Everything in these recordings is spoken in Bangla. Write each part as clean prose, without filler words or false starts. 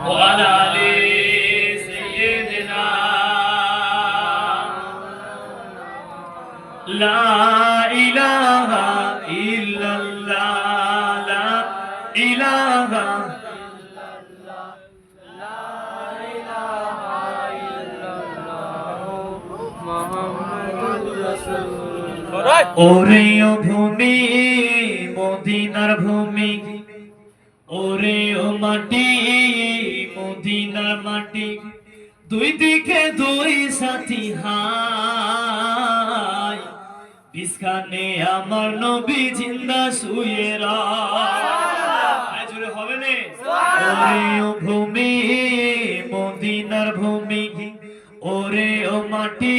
وعلى آل سيدنا لا إله إلا الله لا إله ওরে ও ভূমি মদিনার ভূমি ওরে ও মাটি মদিনার মাটি দুই দিকে দুই সাথী হাই বিছখানে আমার নবী জিন্দা শুয়ে রয় জোরে হবে না ওরে ও ভূমি মদিনার ভূমি ওরে ও মাটি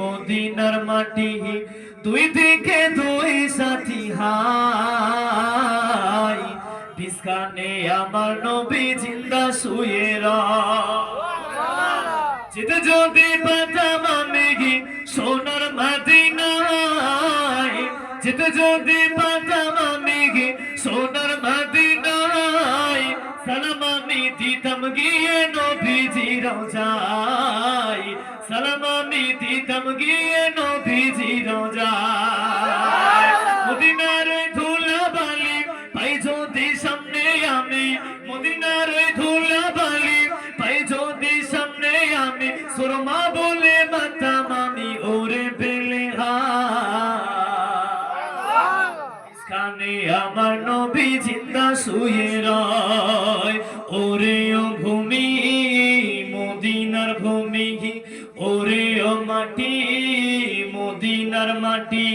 মদিনার মাটি দুই দিকে দুই সাথী হাই বিছখানে আমার নবী জিন্দা শুয়ে যেতে যদি পাতাম আমি সোনার মদিনায় যেতে যদি পাতাম আমি সোনার মদিনায় সালাম আমি দিতাম গিয়ে নবীজি রওজায় সালাম আমি দিতাম গিয়ে নবীজি রওজায় মদিনার ধুলা বালি পাই যদি সামনে আমি মদিনার ধুলা বালি পাই যদি সামনে আমি সুরমা বলে মাতাম আমি ওরে পেলে হানে আমার নবী জিন্দা শুয়ে রয় ওরে ও ভূমি মদিনার ভূমি ওরে ও মাটি মদিনার মাটি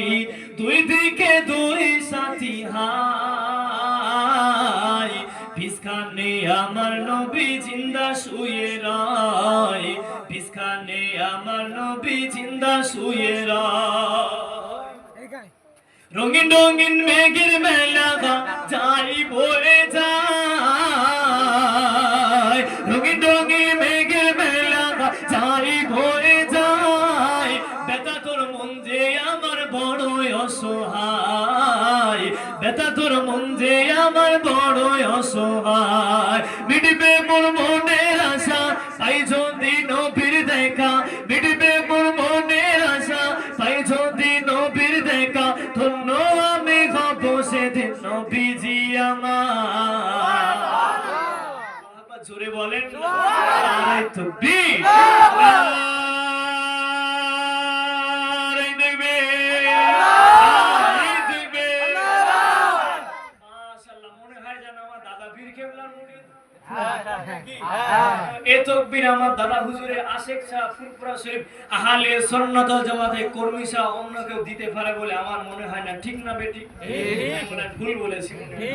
দুই দিকে দুই সাথী হাই বিছখানে আমার নবী জিন্দা শুয়ে রয় বিছখানে আমার নবী জিন্দা শুয়ে রয় রঙিন রঙিন মেঘের মেলা যাই বলে যায় রঙিন রঙিন মেঘের মেলা যাই বলে যায় বেতা তোর মন যে আমার বড় অসহায় বেতা তোর মন যে আমার বড় অসহায় মিটবে মোর মনের আশা পাই যদি নবীর দেখা মিটবে মোর মনের আশা পাই যদি নবীর দেখা ধন্য আমি হব সেদিন নবীজি আমার জোরে বলেন নারায়ে তাকবীর এ তকবীর আমার দাদা হুজুরে আশেক শাহ ফুরফুরা শরীফ আহলে সুন্নাত ওয়াল জামাতের কর্মী শাহ অন্য কেউ দিতে পারে বলে আমার মনে হয় না ঠিক না বেটি ঠিক ভুল বলেছি ঠিক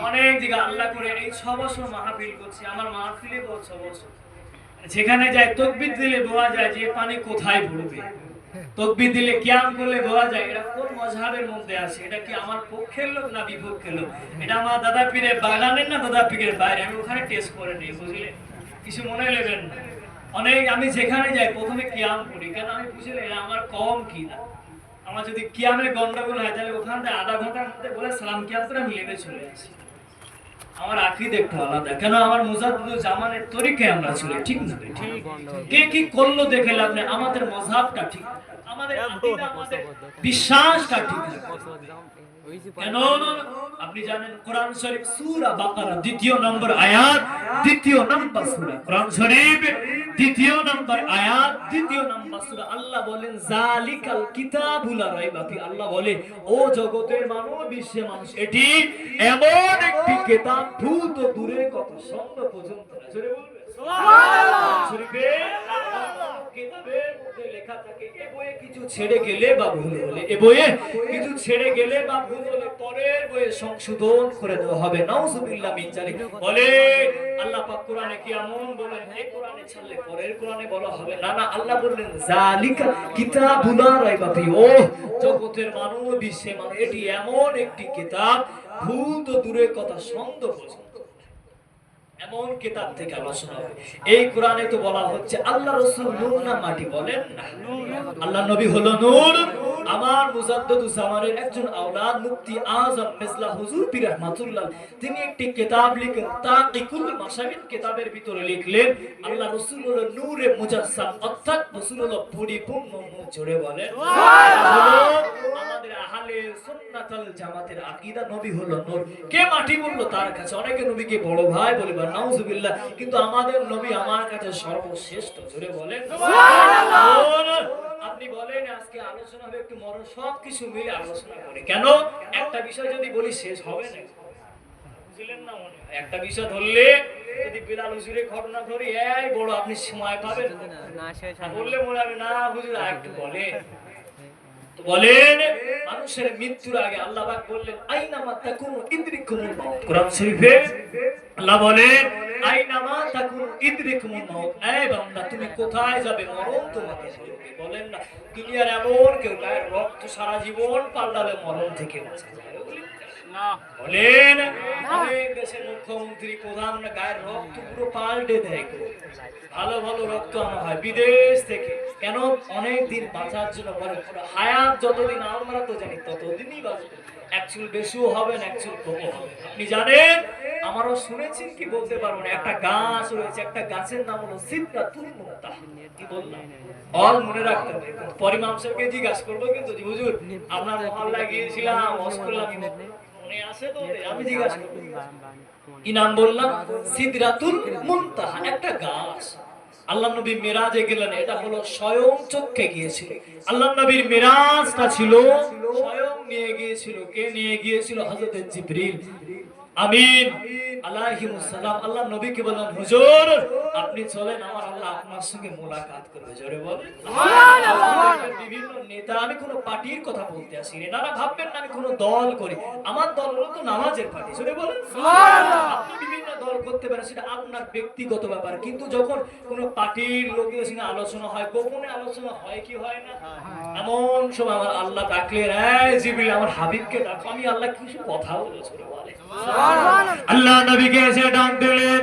অনেক দিকে আল্লাহ করে এই 6 বছর মাহফিল করছি আমার মাহফিলে তো 6 বছর যেখানে যায় তকবীর দিলে বোঝা যায় যে পানি কোথায় পড়বে তকবীর দিলে কিয়াম করলে বোঝা যায় এটা কোন মাযহাবের মধ্যে আছে এটা কি আমার পক্ষের লোক না বিপক্ষের লোক এটা আমার দাদা পীরের বাগানের না দাদা পীরের বাইরে আমি ওখানে টেস্ট করে নিই বুঝলে কিছু মনে নেবেন না অনেক আমি যেখানে যাই প্রথমে কিয়াম করি কেন আমি বুঝলে এটা আমার কম কি না আমার যদি কিয়ামের গন্ডগোল হয় তাহলে ওখান থেকে আধা ঘন্টার মধ্যে বলে সালাম কিয়াম করে আমি লেবে চলে আসি আমার আকীদা একটু আলাদা কেন আমার মুজাদ্দিদুল জামানের তরিকায় আমরা চলি ঠিক না ঠিক কে কি করলো দেখে লাভ নেই আমাদের মাযহাবটা ঠিক আমাদের আকীদা আমাদের বিশ্বাসটা ঠিক কেন আপনি জানেন কোরআন শরীফ সূরা বাকারা দ্বিতীয় নম্বর আয়াত দ্বিতীয় নম্বর সূরা কোরআন শরীফ দ্বিতীয় নম্বর আয়াত দ্বিতীয় নম্বর সূরা আল্লাহ বলেন জালিকাল কিতাবুল লা রাইবা ফি আল্লাহ বলে ও জগতের মানব বিশ্বের মানুষ এটি এমন একটি কিতাব ভূত দূরে কত সন্দেহ পর্যন্ত জোরে বলবে সুবহানাল্লাহ শরীফে কিতাবের মধ্যে লেখা থাকে এই বইয়ে কিছু ছেড়ে গেলে বা ভুল হলে এই বইয়ে কিছু ছেড়ে গেলে বা ভুল হলে পরের বইয়ে সংশোধন করে দেওয়া হবে নাউজুবিল্লাহ মিন জালিক বলে আল্লাহ পাক কোরআনে কি এমন বলেন এই কোরআনে ছাড়লে পরের কোরআনে বলা হবে না না আল্লাহ বললেন জালিকা কিতাবুল লা রাইবা ফি ও জগতের মানব বিশ্বের মানব এটি এমন একটি কিতাব ভুল তো দূরের কথা সন্দেহ পর্যন্ত এমন কিতাব থেকে আলোচনা হবে এই কোরআনে তো বলা হচ্ছে আল্লাহ রাসূল নূর না মাটি বলেন না আল্লাহ নবী হলো নূর আমার মুজাদ্দিদুজ্জামানের একজন আওলাদ মুফতি আযম মিসলা হুজুর পীর রহমাতুল্লাহ তিনি একটি কিতাব লিখেন তাকিকুল মাশাবিন কিতাবের ভিতরে লিখলেন আল্লাহ রাসূল হলো নূরে মুজাসসাম অর্থাৎ রাসূল হলো পরিপূর্ণ নূর। জোরে বলেন সুবহানাল্লাহ। আমাদের আহলে সুন্নাতুল জামাতের আকীদা নবী হলো নূর। কে মাটি বলল তার কাছে? অনেকে নবীকে বড় ভাই বলে বা নাউজুবিল্লাহ, কিন্তু আমাদের নবী আমার কাছে সর্বশ্রেষ্ঠ। জোরে বলেন সুবহানাল্লাহ। আপনি বলেন আজকে আলোচনা হবে একটু মরণ সবকিছু মিলে আলোচনা করি, কেন একটা বিষয় যদি বলি শেষ হবে না, বুঝলেন না? মনে হয় একটা বিষয় ধরলে যদি বিলাল হুজুরের ঘটনা ধরি এই বড় আপনি সময় পাবেন না, বললে মনে হবে না হুজুর আর একটু বলে। তো বলেন মানুষের মৃত্যুর আগে আল্লাহ পাক বললেন আইনামা তাকুনু ইদরিকুমুল মাউত। কোরআন শরীফে আল্লাহ বলেন আইনামা তাকুনু ইদরিকুমুল মাউত। এই বান্দা তুমি কোথায় যাবে মরণ তোমাকে ধরবে। বলেন না দুনিয়ার এমন কেউ গায়ের রক্ত সারা জীবন পাল্টালে মরণ থেকে বাঁচা যায় না? বলেন অনেক দেশের মুখ্যমন্ত্রী প্রধান গায়ের রক্ত পুরো পাল্টে দেয়, ভালো ভালো রক্ত আনা হয় বিদেশ থেকে। কেন? অনেক দিন বাঁচার জন্য। বলে হায়াত যতদিন আমরা তো জানি ততদিনই বাঁচবে, অ্যাকচুয়াল বেশিও হবে না, অ্যাকচুয়াল কমও হবে। আপনি জানেন আমারও শুনেছেন কি বলতে পারবো না, একটা গাছ রয়েছে, একটা গাছের নাম হলো সিদরাতুল মুনতাহা। কি বললাম? অল মনে রাখতে হবে। পরে মামসাকে জিজ্ঞাসা করবো কিন্তু হুজুর আপনার মহল্লায় গিয়েছিলাম ওয়াজ করলাম, মনে আছে তো? আমি জিজ্ঞাসা করবো কি নাম বললাম? সিদরাতুল মুনতাহা, একটা গাছ। আল্লাহ নবী মেরাজে গেলেন, এটা হলো স্বয়ং চক্ষে গিয়েছিল। আল্লাহ নবীর মেরাজটা ছিল স্বয়ং নিয়ে গিয়েছিল। কে নিয়ে গিয়েছিল? হযরত জিবরিল আমিন আলাইহিস সালাম। আল্লাহ নবীকে বললেন হুজুর আপনি চলেন, আমার আল্লাহ আপনার সঙ্গে মোলাকাত করবে। জোরে বলেন সুবহানাল্লাহ। বিভিন্ন নেতা, আমি কোন পার্টির কথা বলতে আসি না, আপনারা ভাববেন না আমি কোন দল করি। আমার দল হলো তো নামাজের পার্টি। জোরে বলেন সুবহানাল্লাহ। আপনি বিভিন্ন দল করতে পারেন, সেটা আপনার ব্যক্তিগত ব্যাপার, কিন্তু যখন কোন পার্টির লোকের সঙ্গে আলোচনা হয়, গোপনে আলোচনা হয় কি হয় না? এমন সময় আমার আল্লাহ ডাকলেন এই জিবরিল আমার হাবিবকে ডাকো। আমি আল্লাহ কিছু কথা বলেছি বলে আল্লাহ নবীকে এসে ডাক দিলেন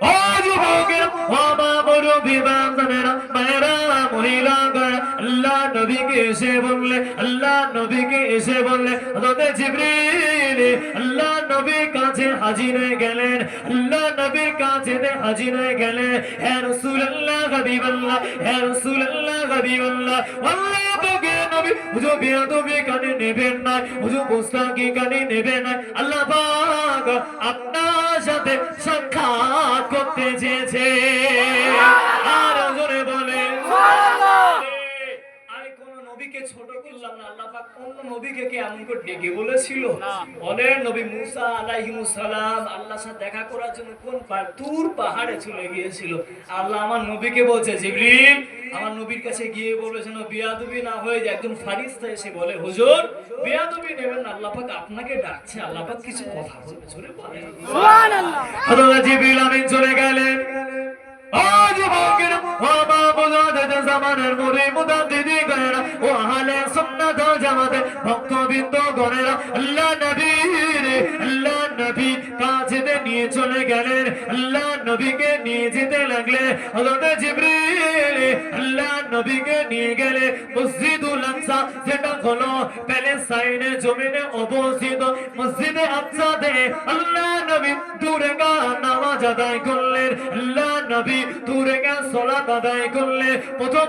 ও যুবকেরা ও মা মুরব্বি বান্দরেরা মায়েরা মহিলাগণ। আল্লাহ নবীকে এসে বললে আল্লাহ নবীকে এসে বললে হযরত জিবরিল আল্লাহ নবীর কাছে হাজির হয়ে গেলেন। আল্লাহ নবীর কাছে হাজির হয়ে গেলেন। হে রাসূলুল্লাহ হাবিবাল্লাহ, হে রাসূলুল্লাহ হাবিবাল্লাহ, আল্লাহ পাকে নবী হুজুর বেয়াদবি কানে নেবেন না, হুজুর গোস্তাকি কানে নেবেন না। আল্লাহ পাক আপনার সাথে সাক্ষাৎ করতে চেয়েছে। আর জোরে বলে আমি কোন নবীকে ছোট করলাম না, আল্লাহ পাক কোন নবীকে কে এমন করে ডেকে বলেছিল? বলেন নবী মুসা আলাইহিস সালাম আল্লাহর সাথে দেখা করার জন্য কোন তুর পাহাড়ে চলে গিয়েছিল। আল্লাহ আমার নবীকে বলছে জিবরিল আমার নবীর কাছে গিয়ে বলবে যেন বেয়াদবি না হয়ে যায়। একজন ফারিস্তা এসে বলে হুজুর বেয়াদবি নেবেন না, আল্লাহ পাক আপনাকে ডাকছে, আল্লাহ পাক কিছু কথা বলবে। জোরে বলেন সুবহানাল্লাহ। হযরত জিবরিল আমিন চলে গেলেন। ও যুবকেরা ও মা বুজুর্গ জামানের মুরি মুদাদ্দিদি গণেরা ও আহলে সুন্নাত ওয়াল জামাতের ভক্তবৃন্দ গণেরা আল্লাহ নবী আল্লাহ নবী কাছে নিয়ে চলে গেলেন। আল্লাহ নবীকে নিয়ে যেতে লাগলে হযরত জিবরিল আল্লাহ নবীকে নিয়ে গেলে মসজিদুল আকসা, যেটা হলো প্যালেস্টাইনের জমিনে অবস্থিত মসজিদে আকসাতে আল্লাহ নবী দূরে গা নামাজ আদায় করলেন। আল্লাহ নবী দূরে গা সালাত আদায় করলে প্রথম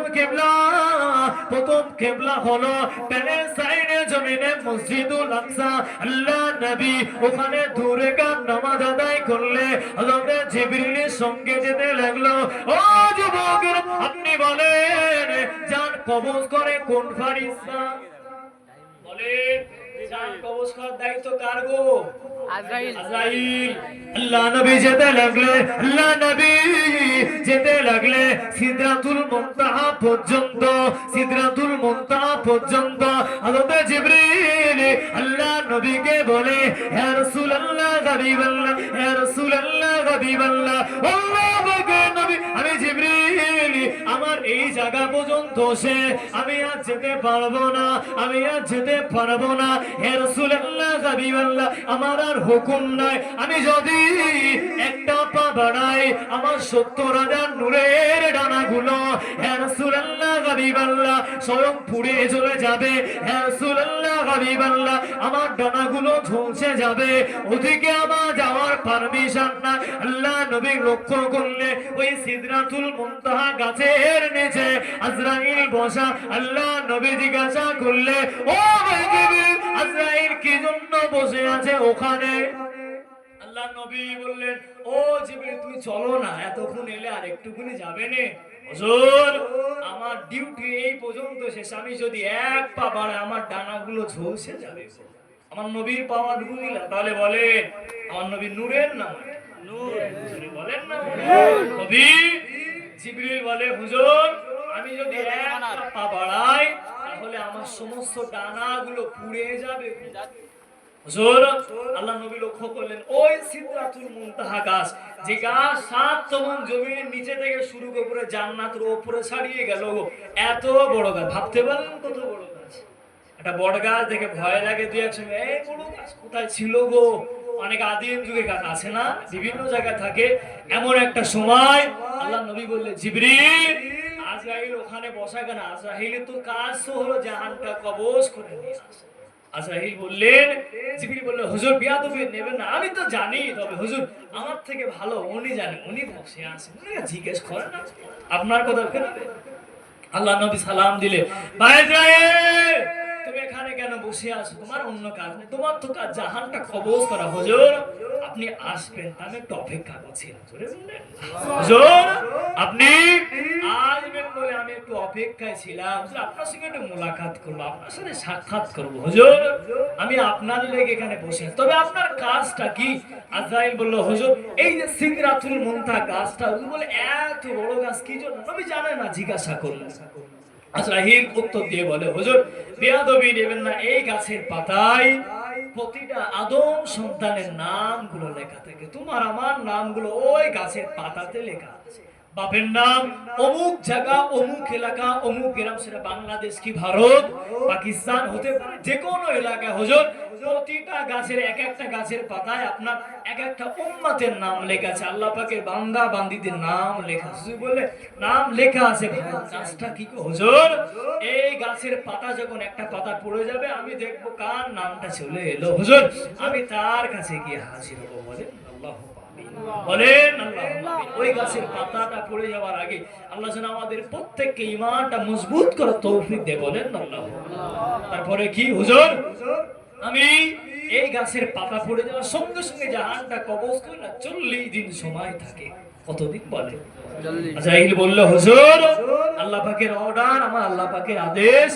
কিবলা হলো প্যালেস্টাইনের জমিনে মসজিদুল আকসা। আল্লাহ নবী ওখানে দূরে গা নামাজ আদায় করলে হযরত জিবরিলের সঙ্গে যেতে লাগলো। ও যুবকের আপনি বলেন জান কবজ করে কোন ফারিস্তা? বলেন জান কবজ করার দায়িত্ব কার গো? আজরাইল। আজরাইল। আল্লাহ নবী যেতে লাগলে আল্লাহ নবী যেতে লাগলে সিদরাতুল মুনতাহা পর্যন্ত, সিদরাতুল মুনতাহা পর্যন্ত হযরত জিবরিল আল্লাহ নবীকে বলে হে রাসূলুল্লাহ হাবিবাল্লাহ, হে রাসূলুল্লাহ হাবিবাল্লাহ, আল্লাহ পাকের নবী আমি জিবরিল আমার এই জায়গা পর্যন্ত সে আমি আর যেতে পারবো না, আমি আর যেতে পারবো না। হে রাসূলুল্লাহ হাবিবাল্লাহ আমার আর হুকুম নাই, আমি যদি একটা পা বাড়াই আমার 70,000 নূরের ডানাগুলো হে রাসূলুল্লাহ হাবিবাল্লাহ স্বয়ং পুড়ে চলে যাবে। হে রাসূলুল্লাহ হাবিবাল্লাহ আমার ডানাগুলো ঝলসে যাবে, ওদিকে আমার যাওয়ার পারমিশন না। আল্লাহ নবী লক্ষ্য করলে ওই সিদরাতুল মুনতাহা গাছের নিচে আজরাইল বসা। আল্লাহ নবী জিজ্ঞাসা করলে, ও ভাই জিবরিল, আজরাইল কি জন্য বসে আছে ওখানে? আল্লাহ নবী বললেন, ও জিবরিল তুমি চলো না, এতক্ষণ এলে আর একটুখানি যাবে না। হুজুর আমার ডিউটি এই পর্যন্ত শেষ, আমি যদি এক পা বাড়াই আমার ডানাগুলো ঝলসে যাবে। আমার নবীর পাওয়া বুঝলেন? তাহলে বলেন আমার নবীর নূরের নাম নূর, বলেন না নবী। জিবরিল বলে, হুজুর আমি যদি এক পা বাড়াই তাহলে আমার সমস্ত ডানাগুলো পুড়ে যাবে। হুজুর আল্লাহ নবী লক্ষ্য করলেন ওই সিদরাতুল মুনতাহা গাছ, যে গাছ 7 তমন জমিনের নিচে থেকে শুরু করে জান্নাতের উপরে ছাড়িয়ে গেল। এত বড় গাছ, ভাবতে পারেন কত বড় গাছ? একটা বড় গাছ দেখে ভয় লাগে দুই এক সময়, এই বড় গাছ কোথায় ছিল গো? অনেক আদিম যুগে গাছ আছে না, বিভিন্ন জায়গায় থাকে। এমন একটা সময় আল্লাহ নবী বললেন, জিবরিল আজরাইল ওখানে বসা কেন? আজরাইলের তো কাজ তো হলো জাহানটা কবজ করে নিয়ে আসা। আজরাইল বললেন, জিবরিল বললেন, হুজুর বিয়াদবি নেবেন না, আমি তো জানি, তবে হুজুর আমার থেকে ভালো উনি জানেন, উনি বসে আছেন, উনি জিজ্ঞেস করেন না আপনার কথা কেন? আল্লাহ নবী সালাম দিলে, ভাই আজরাইল তুমি এখানে কেন বসে আছো? তোমার অন্য কাজ নেই? তোমার তো কাজ জাহানটা কবজ করা। হুজুর আপনি আসবেন আমি একটু অপেক্ষা করছি। হুজুর আপনি আসবেন বলে আমি একটু অপেক্ষায় ছিলাম, আপনার সঙ্গে একটু মোলাকাত করবো, আপনার সাথে সাক্ষাৎ করবো। হুজুর আমি আপনার লেগে এখানে বসে, তবে আপনার কাজটা কি? আজরাইল বলল, হুজুর এই যে সিদরাতুল মুনতাহা গাছটা, বলে এত বড় গাছ কি জন্য? নবী জানে না, জিজ্ঞাসা করলেন। আজরাইল উত্তর দিয়ে বলে, হুজুর বেয়াদবি নেবেন না, এই গাছের পাতায় প্রতিটা আদম সন্তানের নামগুলো লেখা থাকে, তোমার আমার নামগুলো ওই গাছের পাতাতে লেখা আছে। বাপের নাম অমুক জায়গা, অমুক এলাকা, অমুক গ্রাম, সেটা বাংলাদেশ কি ভারত, পাকিস্তান হতে পারে, যে কোনো এলাকা। হুজুর প্রতিটা গাছের এক একটা গাছের পাতায় আপনার এক একটা উম্মতের নাম লেখা আছে, আল্লাহ পাকের বান্দা বান্দীদের নাম লেখা আছে। বলে নাম লেখা আছে, গাছটা কি? হুজুর এই গাছের পাতা যখন একটা পাতা পড়ে যাবে আমি দেখবো কার নামটা চলে এলো। হুজুর আমি তার কাছে গিয়ে হাজির হবো। বলেন আল্লাহ বলেন আল্লাহ। ওই গাছের পাতাটা পড়ে যাওয়ার আগে আল্লাহ যেন আমাদের প্রত্যেককে ঈমানটা মজবুত করে তৌফিক দেয়। বলেন আল্লাহ। তারপরে কি? হুজুর আমি এই গাছের পাতা পড়ে যাওয়ার সঙ্গে সঙ্গে জাহানটা কবজ করে না 40 দিন সময় থাকে। কতদিন বলে? আজরাইল বলল, হুজুর আল্লাহ পাকের অর্ডার, আমার আল্লাহ পাকের আদেশ,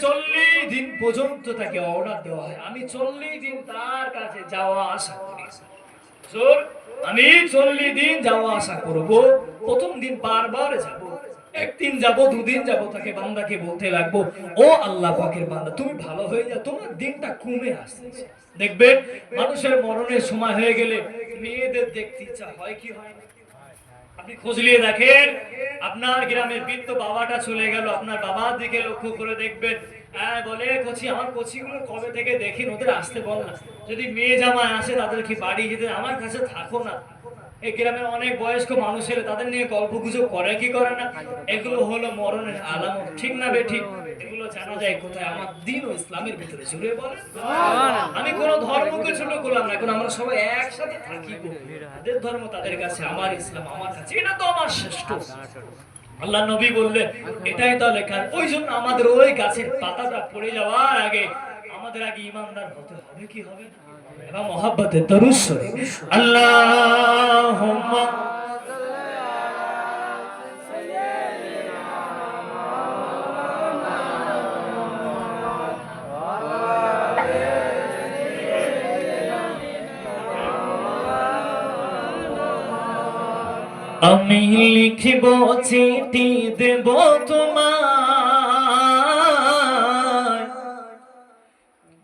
40 দিন পর্যন্ত তাকে অর্ডার দেওয়া হয়। আমি 40 দিন তার কাছে যাওয়া আসা করি। হুজুর আমি 40 দিন যাওয়া আসা করব। প্রথম দিন বারবার যাব, একদিন যাব, দুদিন যাব, তাকে বান্দাকে বলতে লাগবো, ও আল্লাহ পাকের বান্দা তুমি ভালো হয়ে যাও, তোমার দিনটা কমে আসছে। দেখবেন মানুষের মরণের সময় হয়ে গেলে মেয়েদের দেখতে ইচ্ছা হয় কি হয় না? আপনি খোঁজ নিয়ে দেখেন, আপনার গ্রামের বৃদ্ধ বাবাটা চলে গেল, আপনার বাবার দিকে লক্ষ্য করে দেখবেন, বলে কচি আমার কচিগুলো কবে থেকে দেখি, ওদের আসতে বল না। যদি মেয়ে জামাই আসে তাদের কি বাড়ি যেতে, আমার কাছে থাকো না। এই গ্রামের অনেক বয়স্ক মানুষ এলে তাদের নিয়ে গল্প গুজব করে কি করে না? এগুলো হলো মরণের আলামত, ঠিক না বেঠিক? এগুলো জানা যায় কোথায়? আমার দ্বীন ও ইসলামের ভিতরে। জুড়ে বলেন। আমি কোন ধর্মকে ছোট করলাম না, এখন আমরা সবাই একসাথে থাকি, তাদের ধর্ম তাদের কাছে, আমার ইসলাম আমার কাছে, এটা তো আমার শ্রেষ্ঠ। আল্লাহ নবী বললেন এটাই তো লেখা। ওই জন্য আমাদের ওই গাছের পাতাটা পড়ে যাওয়ার আগে আমাদের আগে ঈমানদার হতে হবে, কি হবে না? এবং মহব্বতে দরুদ শরীফ আল্লাহুম্মা আমি লিখিব চিঠি দেব তোমায়,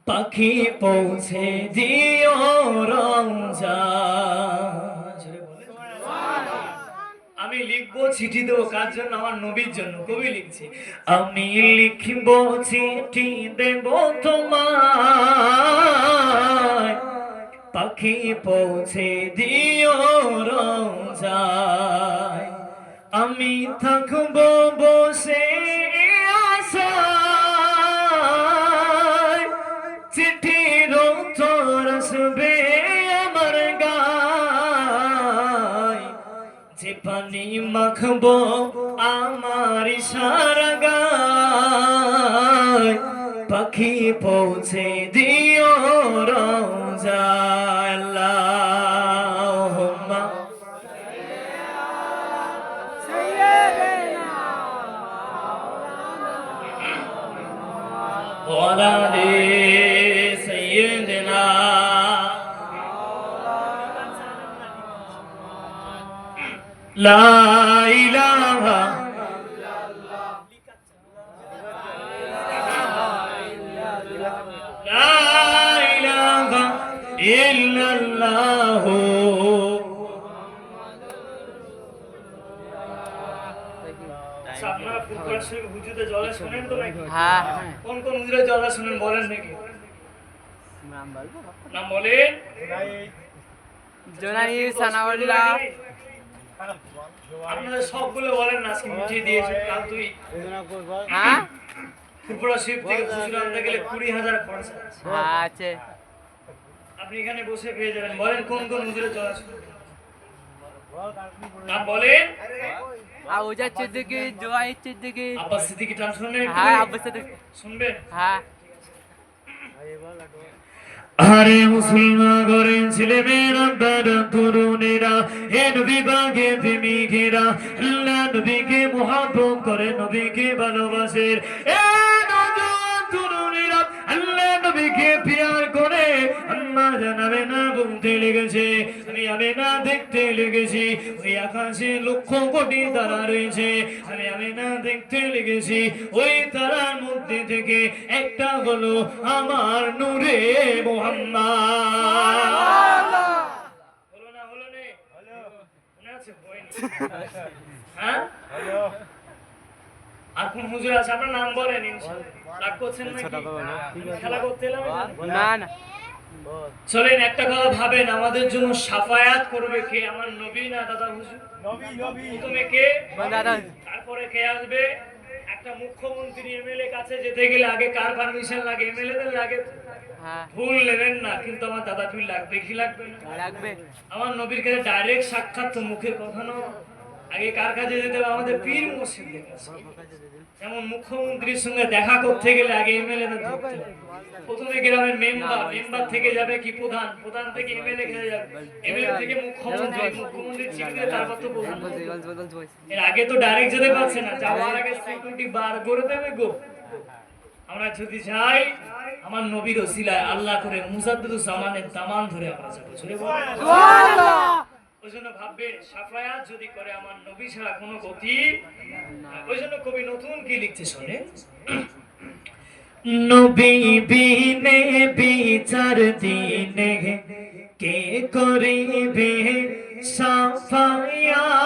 পাখি পৌঁছে দিও রমজান। আমি লিখবো চিঠি দেবো কার জন্য? আমার নবীর জন্য। কবি লিখছে, আমি লিখব চিঠি দেব তোমায়, পাখি পৌঁছে দিও রমজান। আমি থাকবো বসে আশায়, চিঠির উত্তর আসবে আমার গায়, যে পানি মাখবো আমার ইশারা গায়, পাখি পৌঁছে দিও রওজায়। আল্লাহুম্মা ওয়ালা আলি সাইয়্যিদিনা। লা ইলাহা লা ইলাহা ইল্লাল্লাহ। আপনারা ফুরফুরা শরীফ হুজুরে জলে শুনেন তো নাকি? হ্যাঁ। কোন কোন হুজুরে জলে শুনেন বলেন নাকি? নাম বলেন। জোনাই সানাউল্লাহ। আপনারা সবগুলো বলেন না, আজকে মিটিয়ে দিয়েছে কাল তুই। হ্যাঁ ফুরফুরা শরীফ থেকে হুজুর আনতে গেলে 20,000 খরচ আছে। হ্যাঁ আছে। আপনি এখানে বসে পেয়ে যাবেন। বলেন কোন কোন হুজুরে জলে শুনেন? নাম বলেন। আউজা সিদ্দিকী, জোয়াই সিদ্দিকী। আব্বাস সিদ্দিকী টান শুনবেন? হ্যাঁ আব্বাস সিদ্দিকী শুনবেন? হ্যাঁ। আরে মুসলমান ঘরের ছেলে মেয়েরা, বাবা তরুণেরা, হে নবী বাগে প্রেমিকেরা, আল্লাহ নবীকে মুহাব্বত করে, নবীকে ভালোবাসে। এ নওজোয়ান তরুণেরা, আল্লাহ নবীকে প্যার করে। আম্মা জানাবে না বলতে লেগেছে, আমি না দেখতে লেগেছি, ওই আকাশে লক্ষ কোটি তারা রয়েছে, আমি না দেখতে লেগেছি, ওই তারার মধ্যে থেকে একটা হলো আমার নূরে মুহাম্মদ। হলো না? হলো নে? মনে আছে? হ্যাঁ? আর কোন হুজুর আছে? আপনার নাম বলেন। রাগ করছেন নাকি? খেলা করতে এলাম এখানে? না না। চলেন একটা কথা ভাবেন, আমাদের জন্য সাফায়াত করবে কে? আমার নবী না দাদা হুজুর? প্রথমে কে? দাদা। তারপরে কে আসবে? একটা মুখ্যমন্ত্রী এমএলএ কাছে যেতে গেলে আগে কার পারমিশন লাগে? এমএলএ দের লাগে। হ্যাঁ ভুল নেবেন না, কিন্তু আমার দাদা পীর লাগবে কি লাগবে না? লাগবে। আমার নবীর কাছে ডাইরেক্ট সাক্ষাৎ তো মুখের কথা নয়, আগে কার কাছে যেতে হবে? আমাদের পীর মুর্শিদের কাছে। যেমন মুখ্যমন্ত্রীর সঙ্গে দেখা করতে গেলে আগে এমএলএ দের ধরতে হবে। প্রথমে গ্রামের মেম্বার থেকে যাবে কি প্রধান, প্রধান থেকে এমএলএ খেয়ে যাবে, এমএলএ থেকে মুখ্যমন্ত্রী চিঠি তারপর তো প্রধান। এর আগে তো ডাইরেক্ট যেতে পারছে না, যাওয়ার আগে সিকিউরিটি বার করে দেবে গো। আমরা যদি চাই আমার নবীর ওসিলায় আল্লাহ করে মুজাদ্দিদুজ জামানের দামান ধরে আমরা যাবো। সুবহানাল্লাহ। ওই জন্য ভাববেন সাফায়াত যদি করে আমার নবী ছাড়া কোনো গতি। ওই জন্য কবি নতুন কি লিখতে শোনে, নবী বিনে বিচার দিনে কে করিবে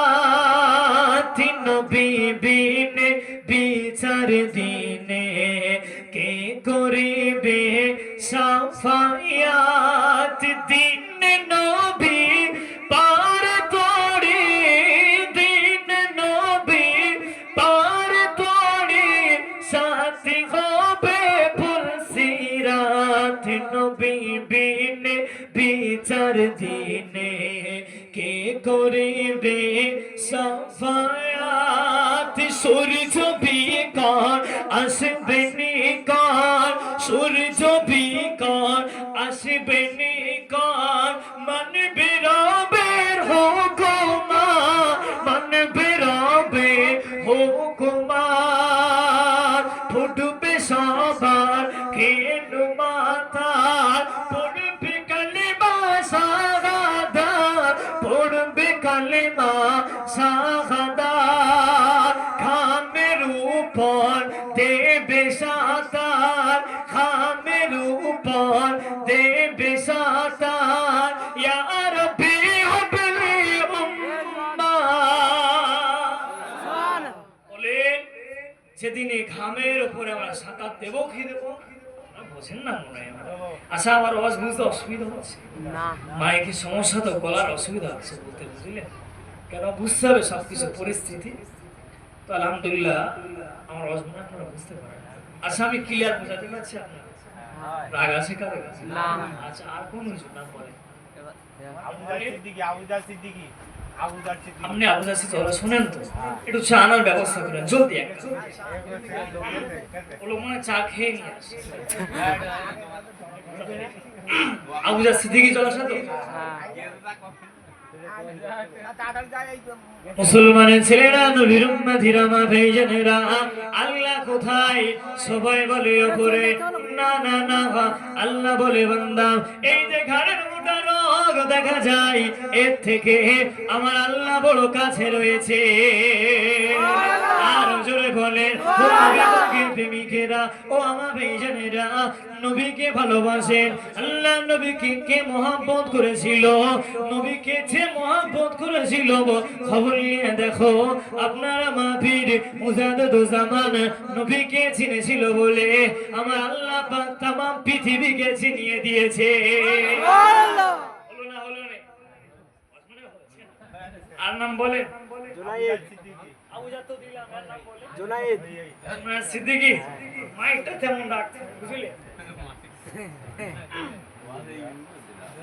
সাফায়াত, নবী বিনে বিচার দিনে কে করিবে সাফায়াত, দিন নবী পার পড়ে, দিন নবী পার পড়ে, সাথী হবে ফুলসিরাত, নবী বিনে বিচার দিনে কে করিবে সাফায়াত, সূর্য বিকার আসবে নিকার, সূর্য বিকার আসবে নিকার, মানবে রবের হুকুমা, মানবে রবের হুকুমা, ফুটবে সবার কেন মাথার, পড়বে কালেমা শাহাদাত, পড়বে কালেমা শাহাদাত, খামের উপর দেবে সাতার, খামের উপর দেবে সাতার, ইয়া রাব্বি হাবলি উম্মাহ। বলেন সেদিনে ঘামের উপরে আমরা সাতার দেবো কি দেবো? বোঝেন না মনে হয় আমার। আচ্ছা আমার আওয়াজ বুঝতে অসুবিধা হচ্ছে না। মাইকের সমস্যা তো, গলার অসুবিধা আছে বলতে, বুঝলেন? কেন বুঝতে হবে সবকিছু পরিস্থিতি। তো আলহামদুলিল্লাহ আমার অজমা আপনারা বুঝতে পারেন। আচ্ছা আমি ক্লিয়ার বোঝাতে পারছি আপনার রাগ আছে কারো কাছে? না। আচ্ছা আর কোন হুজুর নাম বলেন? আপনি আবু জাসি তোরা শুনেন তো একটু চা আনার ব্যবস্থা করেন জলদি একটা। ওগুলো মনে হয় চা খেয়ে নিয়ে আসে। আবু জাসি দিকে চলে আসে তো মুসলমানের ছেলেরা নবীর উম্মতিরা মা ভাইজানেরা আল্লাহ কোথায়? সবাই বলে ওপরে। না না না আল্লাহ বলে বান্দা এই যে ঘাড়ের মোটা রগ দেখা যায় এর থেকে আমার আল্লাহ বড় কাছে রয়েছে। আর জোরে বলে ও নবীর প্রেমিকেরা ও আমার ভাইজানেরা নবীকে ভালোবাসেন। আল্লাহ নবীকে কে মহব্বত করেছিল, নবীকে যে মহব্বত করেছিল খবর নিয়ে দেখো। আপনারা মাহফিল মুজাদ্দিদুজ্জামান নবীকে চিনেছিল বলে আমার আল্লাহ পাক तमाम পৃথিবীকে চিনিয়ে দিয়েছে। সুবহানাল্লাহ। হলো না হলো না? আর নাম বলে জুনায়েদ সিদ্দিকী। আবু জাত তো দিলাম আর নাম বলে জুনায়েদ সিদ্দিকী। মাইকটা তেমন রাখতে বুঝলে?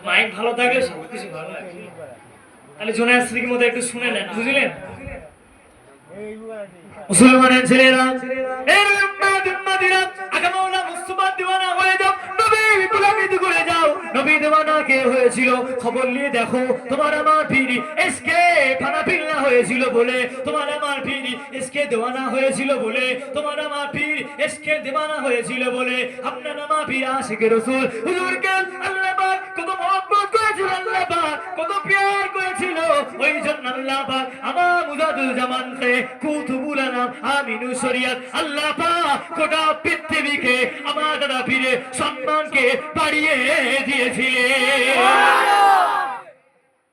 মাইক ভালো থাকলে সবকিছু ভালো লাগে। তাহলে জুনায়েদ সিদ্দিকীর মধ্যে একটু শুনে নেন বুঝলেন? মুসলমানের ছেলেরা এর উম্মতিরা আগে মাওলানা মুস্তাফা দিওয়ানা হয়ে যাও, নবীর গোলামি করে যাও। নবী দিওয়ানা কে হয়েছিল খবর নিয়ে দেখো। তোমার আমার পীর এসকে ফানা পিল্লা হয়েছিল বলে, তোমার আমার পীর এসকে দেওয়ানা হয়েছিল বলে, তোমার আমার পীর এসকে দেওয়ানা হয়েছিল বলে আপনার আমার পীর আশিক রাসূল হুজুরকে আল্লাহ পাক কত মহব্বত করেছিল, আল্লাহ পাক কত প্যার করেছিল। ওই জন্য আল্লাহ পাক আমার মুজাদ্দিদুজ্জামানকে কুতুবুল আনাম আমিনু শরিয়ত আল্লাহ পাক গোটা পৃথিবীকে আমার দাদা পীরে সম্মানকে বাড়িয়ে দিয়েছিলেন।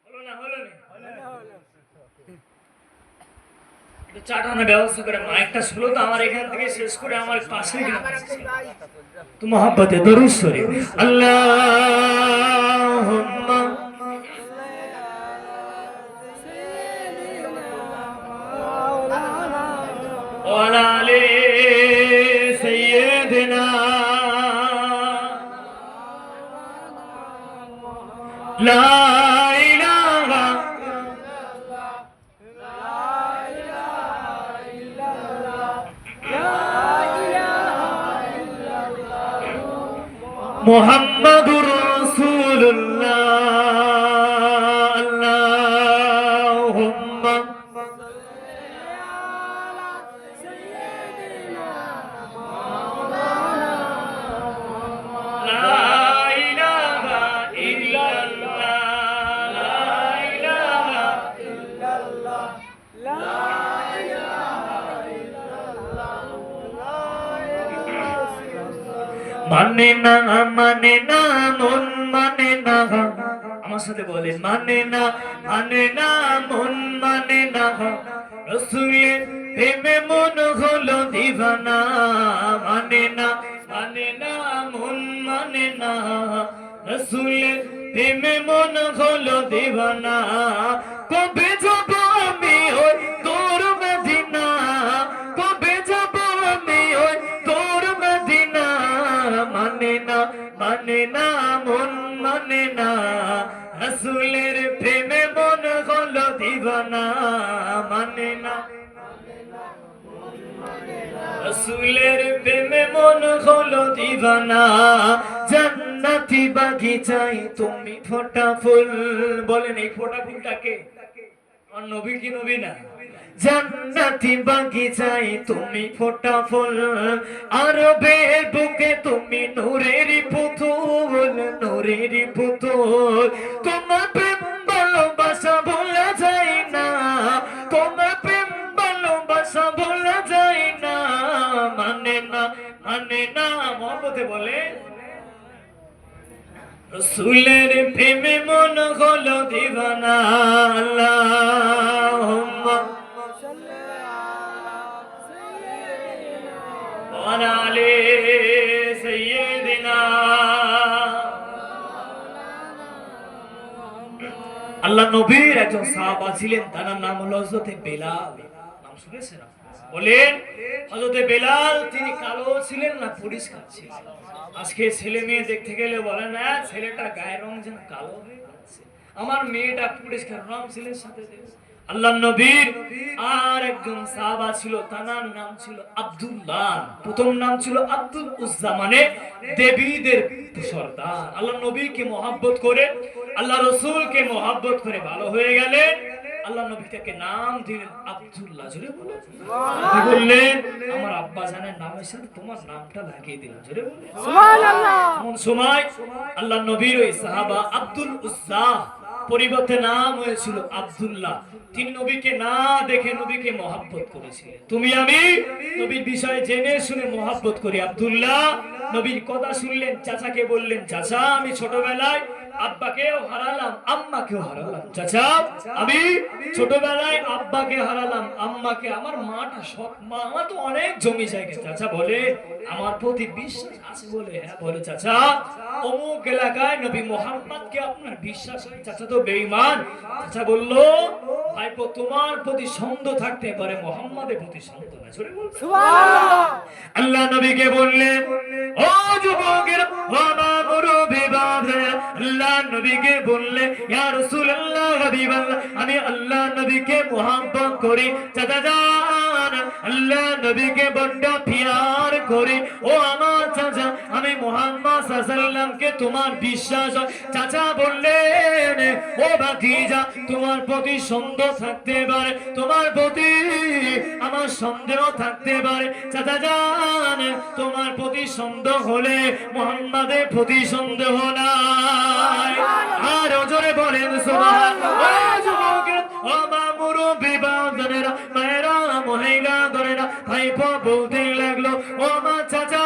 হলো না হলো না? একটু চাটানোর ব্যবস্থা করে মাইকটা শুলো তো আমার এখান থেকে শেষ করে আমার পাশে গেলাম তো মহব্বতে দরুদ শরীফ আল্লাহুম্মা وعلى آل سيدنا لا إله محمد رسول الله اللهم মানে না মন মানে না। আমার সাথে বলেন মানে না মন মানে না। রাসূলের প্রেমে মন হলো দিওয়ানা। মানে না মন মানে না। রাসূলের প্রেমে মন হলো দিওয়ানা। কবে যাব আমি ওই তোর মদিনা, কবে যাব আমি ওই তোর মদিনা। মানে না মন মানে না। রাসূলের প্রেমে মন হলো দিওয়ানা। মানে না রাসূলের প্রেমে মন হলো দিওয়ানা। জান্নাতি বাগিচায় তুমি ফোটা ফুল। বলেন এই ফোটা ফুলটাকে আর নবী কি নবী না? জান্নাতি বাগিচায় তুমি ফোটা ফুল, আরবের বুকে তুমি নূরের পুতুল, নূরের পুতুল। তোমার প্রেম ভালোবাসা ভোলা যায় না, তোমার প্রেম ভালোবাসা ভোলা যায় না। মানে না মহব্বতে বলে রাসূলের প্রেমে মন হলো দিওয়ানা। আল্লাহুম্মা ওয়া আলি সাইয়্যিদিনা। আল্লাহ নবীর একজন সাহাবা ছিলেন, তার নাম হলো হযরত বেলাল। নাম শুনেছেন? বলেন, হযরত বেলাল তিনি কালো ছিলেন না পরিষ্কার ছিলেন? আজকে ছেলে মেয়ে দেখতে গেলে বলে না ছেলেটা গায়ের রং যেন কালো হয়ে যাচ্ছে, আমার মেয়েটা পরিষ্কার রং ছেলের সাথে দেবে। আল্লাহ নবীর আর একজন সাহাবা ছিল, তার নাম ছিল আব্দুল্লাহ। প্রথম নাম ছিল আব্দুল উজ্জা, মানে দেবীদের সর্দার। আল্লাহ নবীকে মহব্বত করে, আল্লাহ রাসূলকে মহব্বত করে ভালো হয়ে গেলেন। আল্লাহ নবী তাকে নাম দিলেন আব্দুল্লাহ। জোরে বলেন সুবহানাল্লাহ। বললেন আমার আব্বা জানের নামের সাথে তোমার নামটা লাগিয়ে দিলাম। জোরে বলেন সুবহানাল্লাহ। এমন সময় আল্লাহ নবীর ওই সাহাবা আব্দুল উজ্জা পরিবর্তে নাম হয়েছিল আব্দুল্লাহ। তিনি নবীকে না দেখে নবীকে মহব্বত করেছিলেন। তুমি আমি নবীর বিষয়ে জেনে শুনে মহব্বত করি। আব্দুল্লাহ নবীর কথা শুনলেন, চাচাকে বললেন, চাচা আমি ছোটবেলায় আব্বাকেও হারালাম আম্মাকেও হারালাম। চাচা আমি ছোটবেলায় আব্বাকে হারালাম আম্মাকে, আমার মাটা সৎ মা, আমার তো অনেক জমি জায়গা। চাচা বলে আমার প্রতি বিশ্বাস আছে বলে? হ্যাঁ বলে। চাচা অমুক এলাকায় নবী মুহাম্মদকে আপনার বিশ্বাস হয়? চাচা তো বেঈমান। চাচা বলল ভাইপো তোমার প্রতি সন্দেহ থাকতে পারে, মুহাম্মাদের প্রতি সন্দেহ না। জোরে বল সুবহানাল্লাহ। আল্লাহ নবীকে বললেন ও যুবকেরা ও মা মুরব্বি বাবারা, আল্লাহ নবীকে বললেন ইয়া রাসূলুল্লাহ হাবিবাল্লাহ আমি আল্লাহ নবীকে মহব্বত করি। চাচা জান আল্লাহ নবীকে বড় প্যার করি। ও আমার চাচা আমি মুহাম্মদ সাল্লাল্লাহু আলাইহি ওয়াসাল্লামকে তোমার বিশ্বাস হয়? চাচা বললেন ও ভাতিজা তোমার প্রতি সন্দেহ থাকতে পারে, তোমার প্রতি আমার সন্দেহ থাকতে পারে। চাচা জান তোমার প্রতি সন্দেহ হলে মুহাম্মাদের প্রতি সন্দেহ নাই। আর জোরে বলেন সুবহানাল্লাহ। ও যুবকেরা ও মা মুরব্বি বাবারা মায়েরা মহিলা ধরেরা ভাইপো বলতে লাগলো ও মা চাচা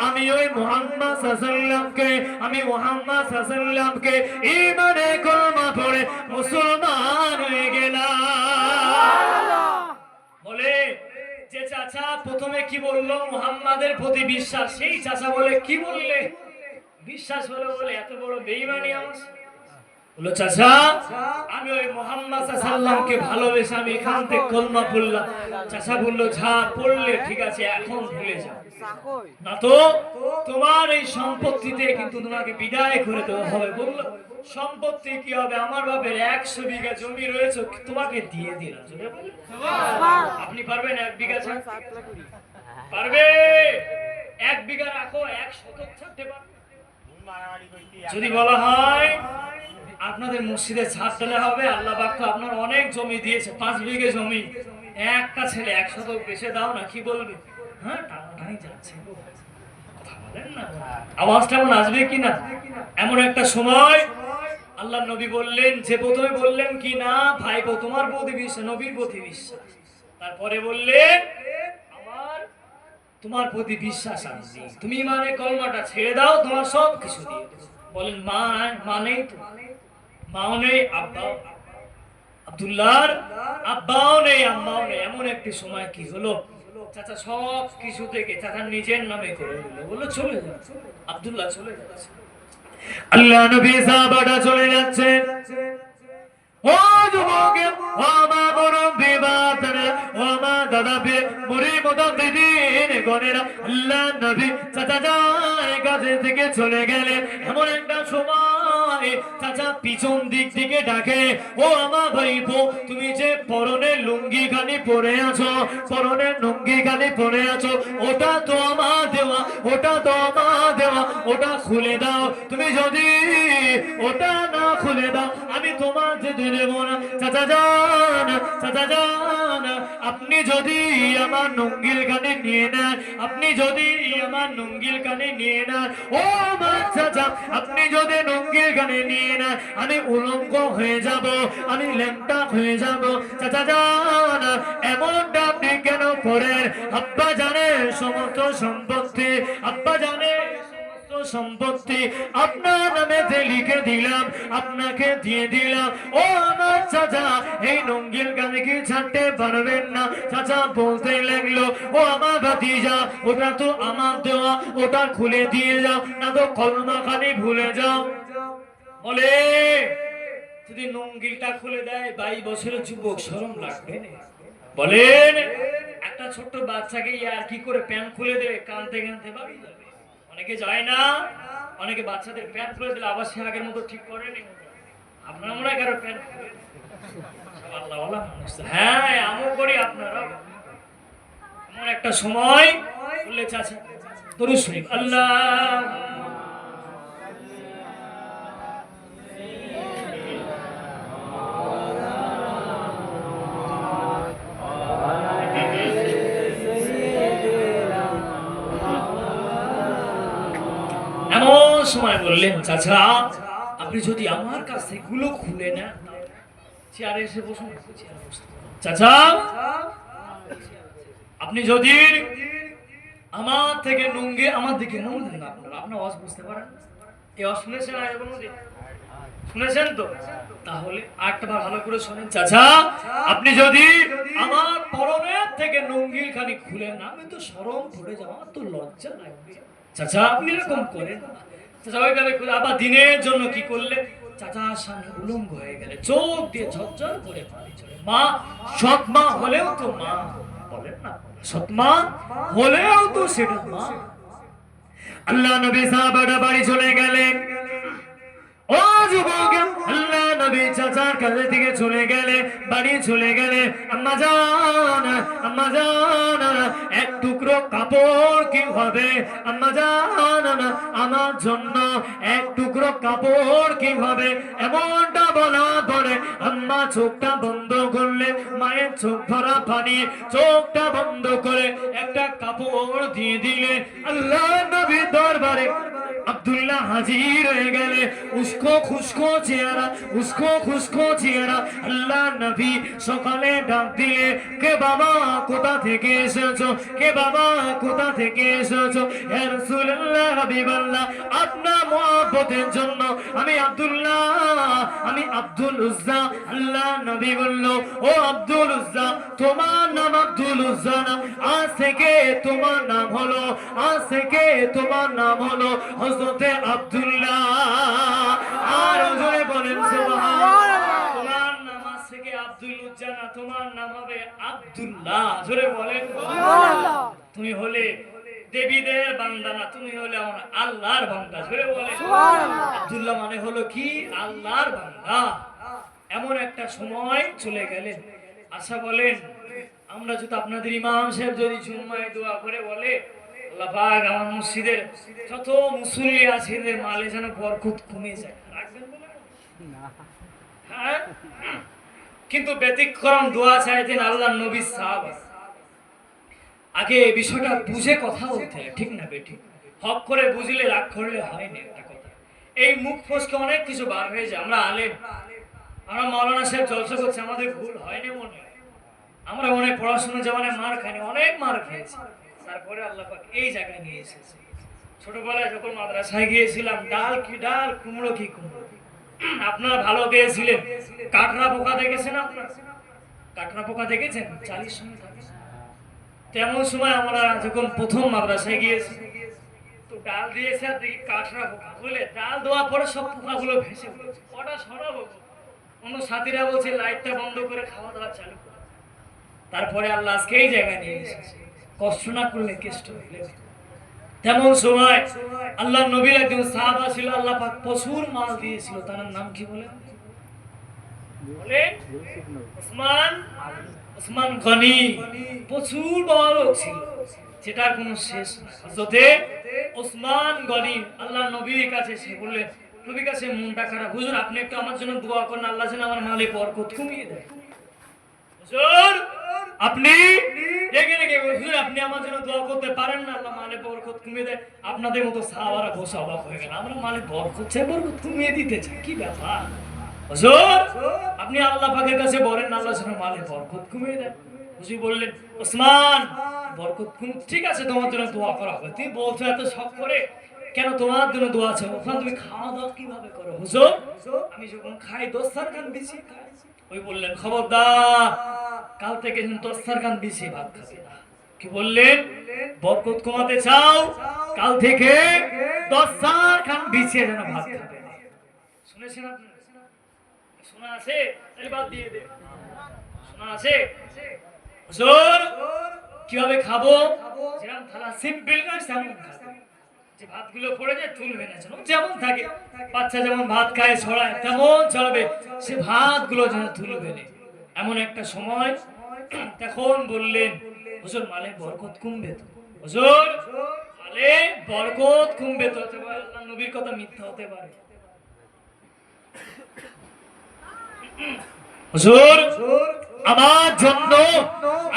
আমি ওই মুহাম্মদ সাল্লাল্লাহু আলাইহি ওয়াসাল্লামকে আমি মুহাম্মদ সাল্লাল্লাহু আলাইহি ওয়াসাল্লামকে ঈমানে কলমা পড়ে মুসলমান হয়ে গেলাম। বলে যে চাচা প্রথমে কি বললো মুহাম্মাদের প্রতি বিশ্বাস, সেই চাচা বলে কি বললে বিশ্বাস হলো বলে এত বড় বেঈমানি আমার? বললো চাচা আমি ওই মুহাম্মদ সাল্লাল্লাহু আলাইহি ওয়াসাল্লামকে ভালোবেসে আমি এখান থেকে কলমা পড়লাম। চাচা বললো যা পড়লে ঠিক আছে এখন ভুলে যাও, না তো তোমার এই সম্পত্তিতে কিন্তু তোমাকে বিদায় করে দেওয়া হবে। বললো সম্পত্তি কি হবে, আমার বাপের 100 বিঘা জমি রয়েছে তোমাকে দিয়ে দিলাম। আপনি পারবেন 1 বিঘা ছাড়তে? পারবে? 1 বিঘা রাখো 1 শতক ছাড়তে পারবে? যদি বলা হয় আপনাদের মসজিদে ছাদ ঢালা হবে, আল্লাহ পাক তো আপনার অনেক জমি দিয়েছে 5 বিঘা জমি, একটা ছেলে 1 শতক বেচে দাও না, কি বলবে? হ্যাঁ টানাটানি যাচ্ছে, কথা বলেন না, আওয়াজটা এমন আসবে কি না? এমন একটা সময় আল্লাহ নবী বললেন, যে প্রথমে বললেন কি না ভাইপো তোমার প্রতি বিশ্বাস, নবীর প্রতি বিশ্বাস, তারপরে বললেন আমার তোমার প্রতি বিশ্বাস আছে, তুমি মানে কলমাটা ছেড়ে দাও তোমার সব কিছু দিয়ে দেব। বলেন মা মানে তো মাও নেই আব্বাও, আব্দুল্লাহর আব্বাও নেই আম্মাও নেই। এমন একটি সময় কি হলো, চাচা সব কিছু থেকে চাচা নিজের নামে করে দিল, বললো চলে যাও। আব্দুল্লাহ চলে যাচ্ছে, আল্লাহ নবী সাহাবাটা চলে যাচ্ছে। ও যুবকে ও মা মুরব্বি বাবারা ও মা দাদা বে মুরি মুতাদ্দিদিন গনেরা, আল্লাহ নবী চাচা যায় কাছে থেকে চলে গেলে এমন একটা সময় চাচা পিছন দিক থেকে ডাকে, ও আমার ভাইপো তুমি যে পরনের লুঙ্গি খানি পরে আছো, পরনের লুঙ্গি খানি পরে আছো, ওটা তো আমার দেওয়া, ওটা তো আমার দেওয়া, ওটা খুলে দাও। তুমি যদি ওটা না খুলে দাও আমি তোমার যেতে দেব না। চাচা যান, চাচা যান, আপনি যদি আমার লুঙ্গির কানে নিয়ে নেন, আপনি যদি আমার লুঙ্গির কানে নিয়ে নেন, ও আমার চাচা আপনি যদি লুঙ্গির কানে নিয়ে নেন আমি উলঙ্গ হয়ে যাব, আমি ল্যাংটা হয়ে যাব। চাচা যান এমনটা আপনি কেন করেন? আব্বা জানের সমস্ত সম্পত্তি, আব্বা জানের সম্পত্তি আপনার নামে লিখে দিলাম, আপনাকে দিয়ে দিলাম। ও আমার চাচা এই লুঙ্গির কানে কি ছাড়তে পারবেন না? চাচা বলতে লাগলো, ও আমার ভাতিজা ওটা তো আমার দেওয়া, ওটা খুলে দিয়ে যাও, না তো কলমা খানি ভুলে যাও। বলে যদি লুঙ্গিটা খুলে দেয় 22 বছরের যুবক, শরম লাগবে না? বলেন, একটা ছোট্ট বাচ্চাকে আর কি করে প্যান্ট খুলে দেবে, কানতে কানতে বাড়ি যাবে। অনেকে যায় না, অনেকে বাচ্চাদের প্যান্ট খুলে দিলে আবার সে আগের মতো ঠিক করেনি। আপনারা মনে হয় কারো প্যান্ট খুলে দেন? সব আল্লাহওয়ালা মানুষ তো। হ্যাঁ, আমিও করি, আপনারাও। এমন একটা সময় বললে চাচা দরুদ শরীফ, আল্লাহ এমন সময় বললেন, চাচা আপনি যদি আমার কাছ থেকে গুলো খুলে নেন, চেয়ারে এসে বসুন। চাচা আপনি যদি আমার থেকে লুঙ্গি, আমার দিকে মন দেন না, আপনারা আপনার আওয়াজ বুঝতে পারেন? এই আওয়াজ শুনেছেন আগে কোনোদিন? শুনেছেন তো? তাহলে আরেকটা বার ভালো করে শোনেন। চাচা আপনি যদি আমার পরনের থেকে লুঙ্গির খানি খুলে না, আমি তো শরম পড়ে যাবো, আমার তো লজ্জা লাগবে। চাচা আপনি এরকম করেন না। চাচা ওইভাবে খুলে আবার দিনের জন্য কি করলে, চাচার সামনে উলঙ্গ হয়ে গেলে, চোখ দিয়ে ঝরঝর করে পানি চলে। মা, সৎ মা হলেও তো মা, বলেন না, সৎ মা হলেও তো সেটা মা। আল্লাহ নবী সাহাবারা বাড়ি চলে গেলেন। ও যুবক, আল্লাহ নবী চাচার কাছে থেকে চলে গেলে, বাড়ি চলে গেলে। আম্মা জান, আম্মা জান, এক টুকরো কাপড় কি হবে? আম্মা জান, আমার জন্য এক টুকরো কাপড় কি হবে? এমনটা বলা পরে আম্মা চোখটা বন্ধ করলে, মায়ের চোখ ভরা পানি, চোখটা বন্ধ করে একটা কাপড় দিয়ে দিলে। আল্লাহ নবী দরবারে আব্দুল্লাহ হাজির হয়ে গেলে, উস্কো খুস্কো চেহারা, উস্কো খুস্কো চেহারা। আল্লাহ নবী সকালে ডাক দিলে, কে বাবা কোথা থেকে এসেছো? কে বাবা কোথা থেকে এসেছো? ইয়া রাসূলুল্লাহ, হাবিবাল্লাহ, আপনার মহব্বতের জন্য আমি আব্দুল্লাহ, আমি আব্দুল উজ্জা। আল্লাহ নবী বলল, ও আব্দুল উজ্জা, তোমার নাম আব্দুল উজ্জা না, আজ থেকে তোমার নাম হলো, আজ থেকে তোমার নাম হলো হযরতে আব্দুল্লাহ। আর জোরে বলেন সুবহানাল্লাহ। তোমার নাম আজ থেকে আব্দুল উজ্জা না, তোমার নাম হবে আব্দুল্লাহ। জোরে বলেন সুবহানাল্লাহ। তুমি হলে দেবীদের বান্দা না, তুমি হলে আমার আল্লাহর বান্দা। জোরে বলেন সুবহানাল্লাহ। আব্দুল্লাহ মানে হলো কি? আল্লাহর বান্দা। এমন একটা সময় চলে গেলেন। আচ্ছা বলেন, আমরা যদি আপনাদের ইমাম সাহেব যদি জুম্মায় দোয়া করে বলে, আল্লাহ পাক আমার মসজিদের যত মুসল্লি আছে এদের মালে যেন বরকত কমে যায়, রাখবেন বলে? হ্যাঁ, কিন্তু ব্যতিক্রম দোয়া চাইতেন আল্লাহর নবী সাহাবা। আগে এই বিষয়টা বুঝে কথা বলতে হয়, ঠিক না বেঠিক? হক করে বুঝলে, রাগ করলে হয় না একটা কথা। এই মুখ ফসকে অনেক কিছু বার হয়ে যায়। আমরা আলেম, আমরা মাওলানা সাহেব জলসা করছি, আমাদের ভুল হয় না মনে হয়? আমরা অনেক পড়াশোনা জামানায় মার খাইনি, অনেক মার খেয়েছি, তারপরে আল্লাহ পাক এই জায়গায় নিয়ে এসেছে। ছোটবেলায় যখন মাদ্রাসায় গিয়েছিলাম, ডাল কি ডাল, কুমড়ো কি কুমড়ো। আপনারা ভালো পেয়েছিলেন। কাটরা পোকা দেখেছেন? আপনারা কাটরা পোকা দেখেছেন? 40 সময় থাকে। তেমন সময় আমরা যখন প্রথম মাদ্রাসায় গিয়েছি, তো ডাল দিয়েছে আর দেখি কাটরা পোকা। বলে ডাল দেওয়ার পরে সব পোকাগুলো ভেসে পড়েছে। কটা সরাবো? অন্য সাথীরা বলছে লাইটটা বন্ধ করে খাওয়া দাওয়া চালু করে। তারপরে আল্লাহ আজকে এই জায়গায় নিয়ে এসেছে। কষ্ট না করলে কেষ্ট হইলে। তেমন সময় আল্লাহ নবীর একজন সাহাবা ছিল, আল্লাহ পাক প্রচুর মাল দিয়েছিল। তার নাম কি বলে? ওসমান, ওসমান গনি। প্রচুর বড় লোক ছিল, যেটার কোনো শেষ নাই। হযরতে ওসমান গনি আল্লাহ নবীর কাছে এসে বললেন, নবীর কাছে মনটা খারাপ, হুজুর আপনি একটু আমার জন্য দোয়া করেন, আল্লাহ যেন আমার মালে বরকত কমিয়ে দেয়। হুজুর আপনি দেখে রেখে, হুজুর আপনি আমার জন্য দোয়া করতে পারেন না, আল্লাহ মালে বরকত কমিয়ে দেয়। আপনাদের মতো সাহাবারা বসে অবাক হয়ে গেল, আমরা মালে বরকত চাই, বরকত কমিয়ে দিতে চাই, কি ব্যাপার? হুজুর আপনি আল্লাহ পাকের কাছে বলেন, আল্লাহ যেন মালে বরকত কমিয়ে দেয়। হুজুর বললেন, ওসমান বরকত ঠিক আছে, তোমার জন্য দোয়া করা হবে। তুমি বলছো এত শখ করে, কেন তোমার জন্য দোয়া আছে? ওসমান তুমি খাওয়া দাওয়া কিভাবে করো? হুজুর আমি যখন খাই দস্তরখান বিছিয়ে খাই। ওই বললেন, খবরদার কাল থেকে যেন দস্তরখান বিছিয়ে ভাত খাবে না। কি বললেন? বরকত কমাতে চাও, কাল থেকে দস্তরখান বিছিয়ে যেন ভাত খাবে না। শুনেছেন আপনি? শোনা আছে তাহলে বাদ দিয়ে দে। শোনা আছে হুজুর কিভাবে খাবো? যেরকম থালা সিম্পল না তেমন খাবো। যে ভাতগুলো পড়ে যায় তুলবে না, যেমন থাকে বাচ্চা যেমন ভাত খায় ছড়ায় তেমন চলবে, সে ভাতগুলো যেন তুলবে না। এমন একটা সময় তখন বললেন হুজুর মালে বরকত কমবে তো, হুজুর মালে বরকত কমবে তো। আল্লাহ নবীর কথা মিথ্যা হতে পারে? হুজুর আমার জন্য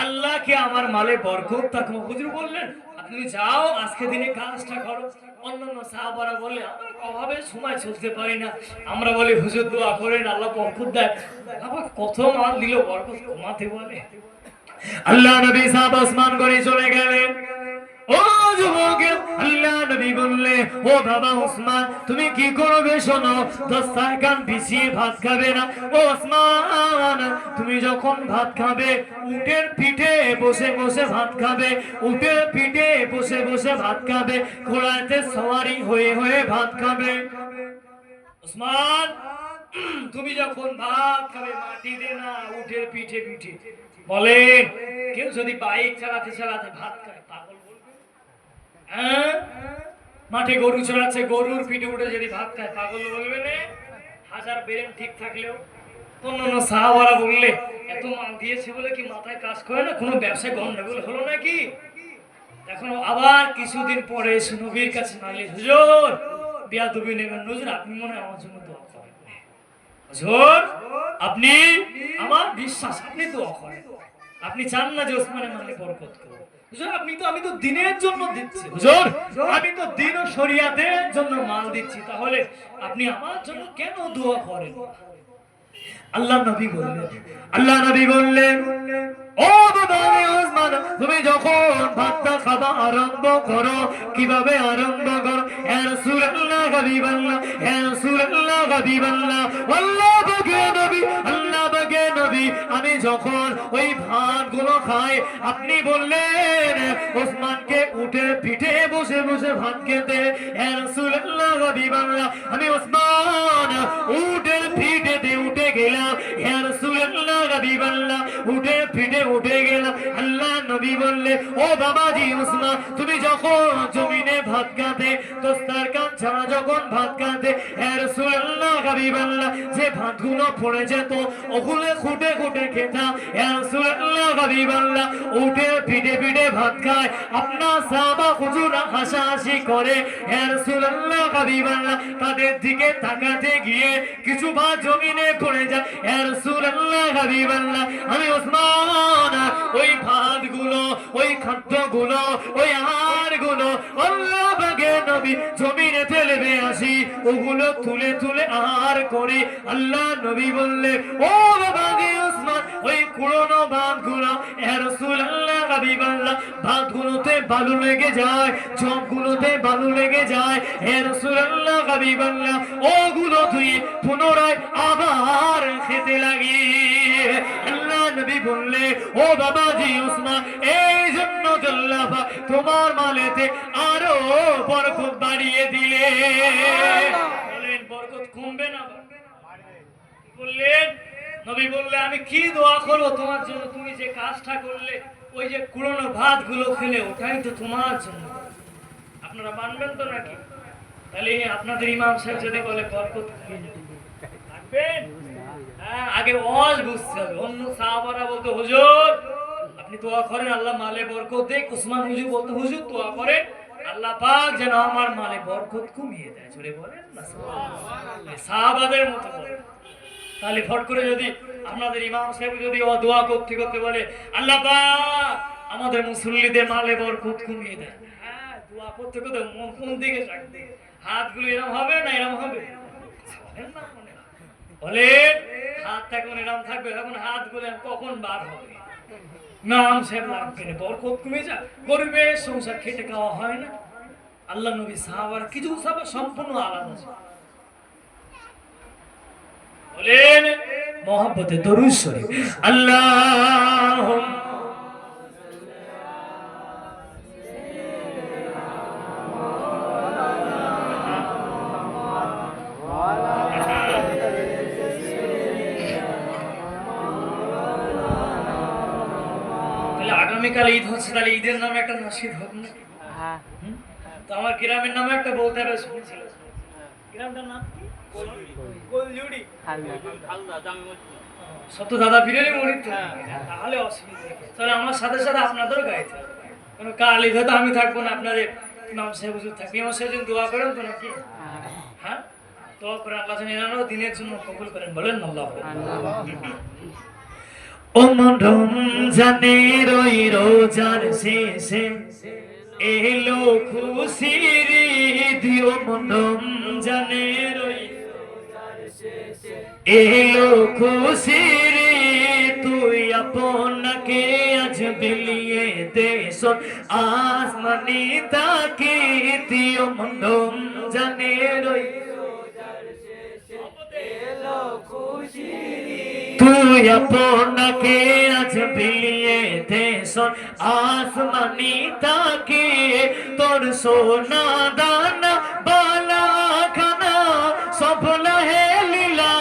আল্লাহকে আমার মালে বরকত থাকবো। হুজুর বললেন আপনি যাও আজকে দিনে কাজটা করো। অন্যান্য সাহাবারা বলে আমরা অভাবে সময় চলতে পারি না, আমরা বলি হুজুর দোয়া করেন আল্লাহ বরকত দেয়। আবার কত মাল দিল বরকত কমাতে বলে। আল্লাহ নবী সাহাব আসমান করে চলে গেলেন। ও যুবক, আল্লাহ নবী বললে ও বাবা ওসমান তুমি কি করবে শোনো, দস্তরখান বিছিয়ে ভাত খাবে না। ও ওসমান তুমি যখন ভাত খাবে উটের পিঠে বসে বসে ভাত খাবে, উটের পিঠে বসে বসে ভাত খাবে, ঘোড়াতে সওয়ারি হয়ে হয়ে ভাত খাবে। ওসমান তুমি যখন ভাত খাবে মাটিতে না উটের পিঠে পিঠে। বলে কেউ যদি বাইক চালাতে চালাতে ভাত খায় পাগল বলবে? হ্যাঁ, মাঠে গরু চড়াচ্ছে গরুর পিঠে উঠে যদি ভাত খায় পাগল বলবে না? হাজার ব্রেন ঠিক থাকলেও। অন্যান্য সাহাবারা বললে এত মাল দিয়েছে বলে কি মাথায় কাজ করে না, কোনো ব্যবসায় গন্ডগোল হলো নাকি? এখন আবার কিছুদিন পরে এসে নবীর কাছে নালিশ, হুজুর বিয়াদবি নেবেন, হুজুর আপনি মনে হয় আমার জন্য দোয়া করেন। হুজুর আপনি আমার বিশ্বাস আপনি দোয়া করেন, আপনি চান না যে ওসমানের মালে বরকত করব। হুজুর আমি তো দিনের জন্য দিচ্ছি, হুজুর আমি তো দিন ও শরিয়াতের জন্য মাল দিচ্ছি, তাহলে আপনি আমার জন্য কেন দোয়া করেন? আল্লাহ নবী বললেন ও বাবা ওসমান তুমি যখন ভাতটা খাওয়া আরম্ভ করো কিভাবে আরম্ভ করো, ইয়া রাসূলুল্লাহ হাবিবাল্লাহ, ইয়া রাসূলুল্লাহ হাবিবাল্লাহ, আল্লাহ পাকে নবী আমি যখন ওই ভাতগুলো খাই আপনি বললেন ওসমানকে উঠে পিঠে বসে বসে ভাত খেতে, ইয়া রাসূলুল্লাহ হাবিবাল্লাহ আমি ওসমান উঠে পিঠেতে উঠে গেলাম, ইয়া রাসূলুল্লাহ হাবিবাল্লাহ উঠে পিঠে উঠে গেলাম। আল্লাহ নবী বললে ও বাবাজি ওসমান তুমি যখন জমিনে ভাত খাতে দস্তরখান ছাড়া যখন ভাত খাতে, ইয়া রাসূলুল্লাহ হাবিবাল্লাহ যে ভাতগুলো পড়ে যেত ওগুলো খুঁটে খুঁটে খেতাম, ইয়া রাসূলুল্লাহ হাবিবাল্লাহ উঠে পিঠে পিঠে ভাত খায়। আপনার সাহাবা হুজুরা হাসাহাসি করে, ইয়া রাসূলুল্লাহ হাবিবাল্লাহ তাদের দিকে তাকাতে গিয়ে কিছু ভাত জমিনে পড়ে যায়, ইয়া রাসূলুল্লাহ হাবিবাল্লাহ আমি ওসমান ওই ভাতগুলো ওই খাদ্যগুলো ওই আহারগুলো আল্লাহ পাকে নবী জমিনে ফেলবে আসি, ওগুলো তুলে তুলে আহার করি। আল্লাহ নবী বললে ও বাবা ওসমান ওই পুরনো ভাতগুলো, ইয়া রাসূলুল্লাহ হাবিবাল্লাহ ভাতগুলোতে বালু লেগে যায়, চপগুলোতে বালু লেগে যায়, ইয়া রাসূলুল্লাহ হাবিবাল্লাহ ওগুলো ধুয়ে পুনরায় আবার খেতে লাগি। আল্লাহ নবী বললে ও বাবাজি ওসমান এই জন্য আল্লাহ তোমার মালেতে আরো বরকত বাড়িয়ে দিলে। বলেন বরকত কমবে না? বললেন নবী বললে আমি কি দোয়া করবো তোমার জন্য, তুমি যে কাজটা করলে ওই যে পুরনো ভাতগুলো খেলে ওটাই তো তোমার জন্য। আপনারা মানবেন তো নাকি? তাহলে আপনাদের ইমাম সাহেব যদি বলে বরকত থাকবেন, হ্যাঁ আগে ওয়াজ বুঝতে হবে। অন্য সাহাবারা বলতো হুজুর আপনি দোয়া করেন আল্লাহ মালে বরকত দেখ, ওসমান হুজুর বলতো হুজুর দোয়া করেন আল্লাহ পাক যেন আমার মালে বরকত কমিয়ে দেয়। জোরে বলেন না সুবহানাল্লাহ। সাহাবাদের মতো বলেন। তাহলে ফট করে যদি আপনাদের ইমাম সাহেব যদি ও দোয়া করতে করতে বলে আল্লাহ পাক আমাদের মুসল্লিদের মালে বরকত কমিয়ে দেয়, হ্যাঁ দোয়া করতে করতে মন কোন দিকে থাকবে? হাতগুলো এরকম হবে না এরকম হবে? বলে হাতটা এখন এরকম থাকবে, এখন হাতগুলো কখন বার হবে? নাম সাহেব লাগবে না, বরকত কমে যা, গরিবের সংসার খেটে খাওয়া হয় না। আল্লাহ নবী সাহাবারা কিছু সাহাবা সম্পূর্ণ আলাদা ছিল। বলেন মহব্বতে দরুদ শরীফ আল্লাহুম্মা তাহলে আগামীকাল ঈদ হচ্ছে, তাহলে ঈদের নামে একটা নাসিদ হোক না? হ্যাঁ তো আমার গ্রামের নামে একটা বলতে হবে, শুনছিল গ্রামটার নাম কি? গোলজুড়ি। সত্য দাদা ফিরেরই মরিত তো? তাহলে অসুবিধা নেই। তাহলে আমার সাথে সাথে আপনাদেরও গাইতে হবে, কারণ কাল ঈদ হয়তো আমি থাকবো না, আপনাদের ইমাম সাহেব হুজুর থাকবে। ইমাম সাহেব যেন দোয়া করেন তো নাকি? হ্যাঁ, দোয়া করে আল্লাহ যেন এনারও দিনের জন্য কবুল করেন, বলেন আল্লাহ। ও মন রমজানের ওই রোজার শেষে এলো খুশির ঈদ, ও মন রমজানের ওই এলো খুশির ঈদ, তুই আপনাকে আজ বিলিয়ে দেশ আসমানি তাকে দিও, মন রমজানের ওই তুই আপনাকে আজ বিলিয়ে দেশ আসমানি তাকে, তোর সোনা দানা বালা খানা সব লাহে লীলা,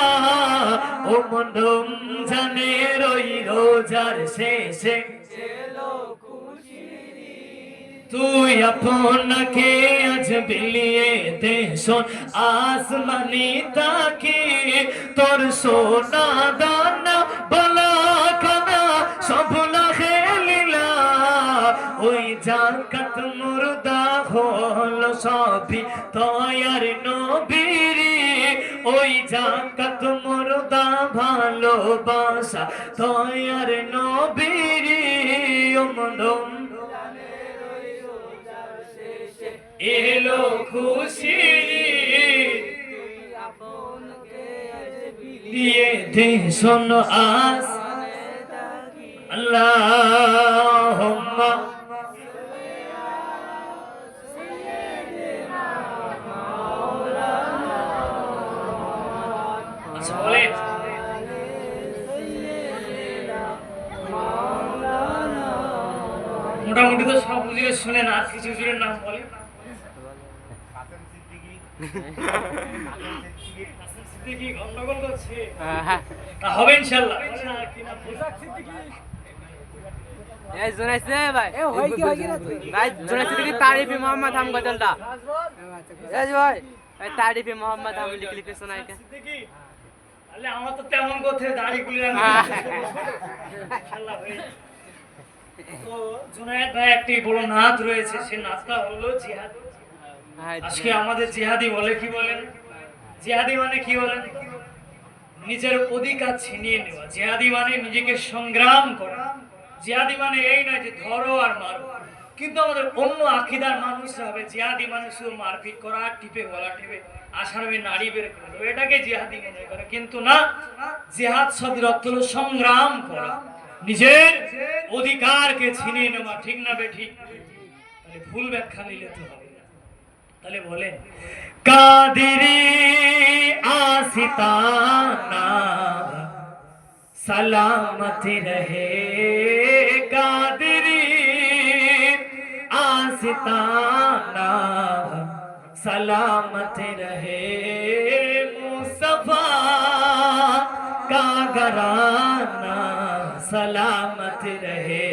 ও মন রমজানের ওই রোজার শেষে তুই আপনাকে আজ বিলিয়ে দেশ আসমানি তাকে, তোর সোনা দানা বালা খানা সব লাহে লীলা, ওই জাকাত মুর্দা হলো সবই তয়ার নবীর, ওই জাকাত মুর্দা ভালোবাসা তয়ার নবীর, ও মন এলো খুশির ঈদ, দিয়ে দে শোনো আস আল্লাহুম্মা আচ্ছা বলেন, মোটামুটি তো সব বুঝিয়ে শুনেন, আর কিছু হুজুরের নাম বলেন। সিদ্দিকী গন্ডগোল করছে, হ্যাঁ তা হবে ইনশাআল্লাহ। এই জোনাইছে ভাই ভাই জোনাইছে কি তারিফে মোহাম্মদ হাম গজলটা এই ভাই এই তারিফে মোহাম্মদ হাম লিখে লিখে শোনাইতে সিদ্দিকী, তাহলে আমার তো তেমন কথা দাড়িগুলি আমি ইনশাআল্লাহ হয়ে যাবে। তো জুনায়েদ ভাই একটি বড় নাচ রয়েছে, সে নাচটা হলো জিহাদ। আজকে আমাদের জিহাদি বলে কি বলেন? জিহাদি মানে কি বলেন? নিজের অধিকার ছিনিয়ে নেওয়া। জিহাদি মানে নিজেকে সংগ্রাম করা। জিহাদি মানে এই নয় যে ধরো আর মারো, কিন্তু আমাদের অন্য আকীদার মানুষরা হবে জিহাদি মানে শুধু মারপিট করা, টিপে গলা টিপে আসামে নারী বের করে দেবে, এটাকে জিহাদি মনে করে। কিন্তু না, জিহাদ শব্দের অর্থ হলো সংগ্রাম করা, নিজের অধিকারকে ছিনিয়ে নেওয়া, ঠিক না বেঠিক? তাহলে ভুল ব্যাখ্যা নিলে তো হবে না। তাহলে বলেন, কাদেরি आसिताना सलामत रहे, कादरी आसिताना सलामत रहे, मुस्तफा का घराना सलामत रहे।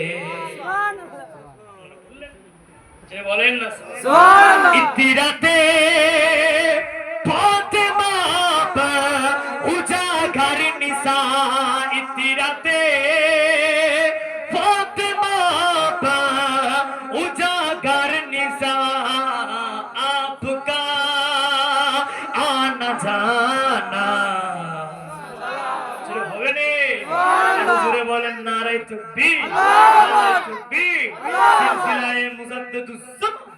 যে বলেন না সুবহানাল্লাহ। ইত্তিরাতে ফাতেমা পা উজাগর নিসা, ইত্তিরাতে ফাতেমা পা উজাগর নিসা, আপকা আনা জানা। জোরে হবে নে, জোরে বলেন নারে তাকবীর, নারে তাকবীর। সিলসিলায়ে মুজাদ্দিদুস জামান,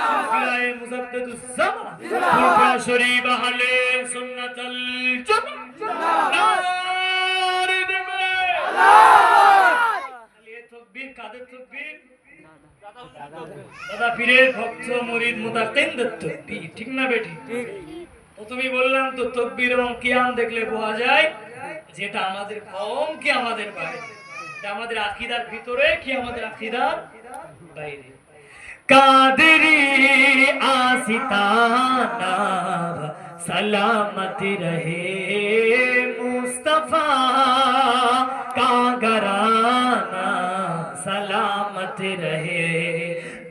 সিলসিলায়ে মুজাদ্দিদুস জামান, ফুরফা শরীফ আহলে সুন্নাতুল জামাত। নারে তাকবীর, আল্লাহু তাকবীর। কাদের তাকবীর? দাদা পীরের ভক্ত মুরিদ মুতাকিনদের তাকবীর, ঠিক না বেটি? ঠিক। প্রথমেই বললাম তো তাকবীর এবং কিয়াম দেখলে বোঝা যায় যেটা আমাদের কম কি আমাদের বাইরে, এটা আমাদের আকীদার ভিতরে কি আমাদের আকীদার বাইরে। কাদেরি आसिताना सलामत रहे, मुस्तफा का घराना सलामत रहे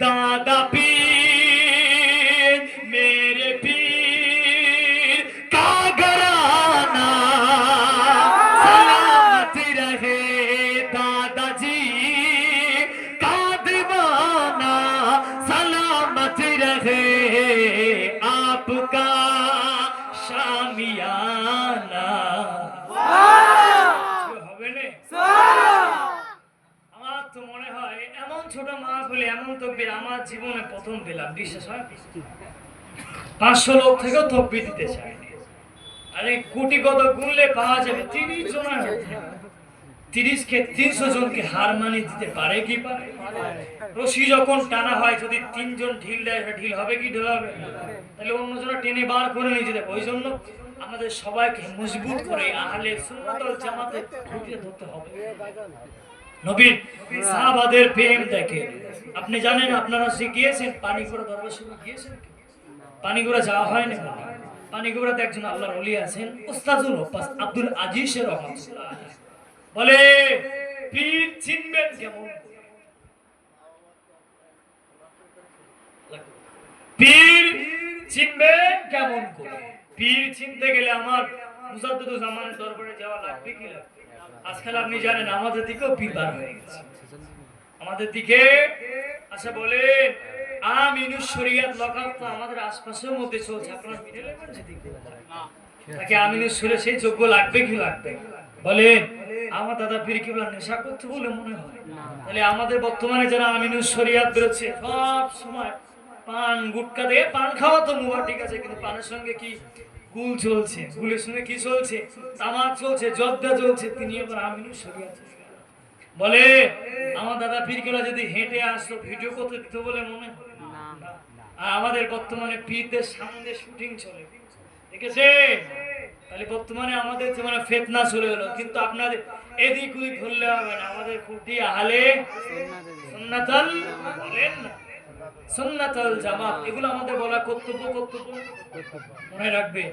दादा पीर मेरे पीर का घराना सलामत रहे दादाजी का दीवाना सलामत रहे आपका शामियाना হবে না আমার তো মনে হয় এমন ছোট মাহফিলে এমন তকবীর আমার জীবনে প্রথম পেলাম বিশ্বাস হয় 500 লোক থেকেও তকবীর দিতে চাই আরে কোটি কত গুনলে পাওয়া যাবে 30 জনের 30 কে 300 জনকে হার মানিয়ে দিতে পারে কি পারে রশি যখন টানা হয় যদি 3 জন ঢিল দেয় ঢিল হবে কি ঢিল হবে তাহলে অন্যজনরা টেনে বার করে নিয়ে যেতে ওই জন্য আমাদের সবাইকে মজবুত করে আহলে সুন্নাত ওয়াল জামাতে ঢুকে ধরতে হবে নবীর সাহাবাদের প্রেম দেখে আপনি জানেন আপনারা শিখিয়েছেন পানিগড়া দরবার শুরু গিয়েছেন পানিগড়া যাওয়া হয় না পানিগড়াতে একজন আল্লাহর ওলি আছেন উস্তাদুল ওয়াস আব্দুল আজিজ রহমাতুল্লাহ বলে পীর চিনবেন কেমন পীর চিনবেন কেমন করে পীর চিনতে গেলে আমার মুজাদ্দিদুল জামানের দরবারে যাওয়া লাগবে কি লাগবে আজকাল আপনি জানেন আমাদের দিকেও পীর বার হয়ে গেছে আমাদের দিকে আচ্ছা বলে আমিনুস শরিয়াত লকাব তো আমাদের আশপাশের মধ্যে চলছে আপনারা মিলে নেবেন সেদিকে তাকে আমিনুস শরিয়াত সেই যোগ্য লাগবে কি লাগবে বলেন আমার দাদা পীর কিবলা নেশা করতে বলে মনে হয় তাহলে আমাদের বর্তমানে যারা আমিনুস শরিয়াত বেরোচ্ছে সব সময় পান গুটকা দিয়ে পান খাওয়া তো মুবা ঠিক আছে কিন্তু পানের সঙ্গে কি গুল চলছে গুলের সঙ্গে কি চলছে তামাক চলছে জর্দা চলছে তিনি আবার আমিনুস শরিয়াত বলে আমার দাদা পীর কিবলা যদি হেঁটে আসতো ভিডিও করতে দিত বলে মনে হয় আর আমাদের বর্তমানে পীরদের সামনে শুটিং চলে দেখেছে তাহলে বর্তমানে আমাদের যে মানে ফিতনা চলে গেল কিন্তু আপনাদের এদিক ওদিক ধরলে হবে না আমাদের খুঁটি আহলে সুন্নাতাল বলেন না সুন্নাতাল জামাত এগুলো আমাদের বলা কর্তব্য মনে রাখবে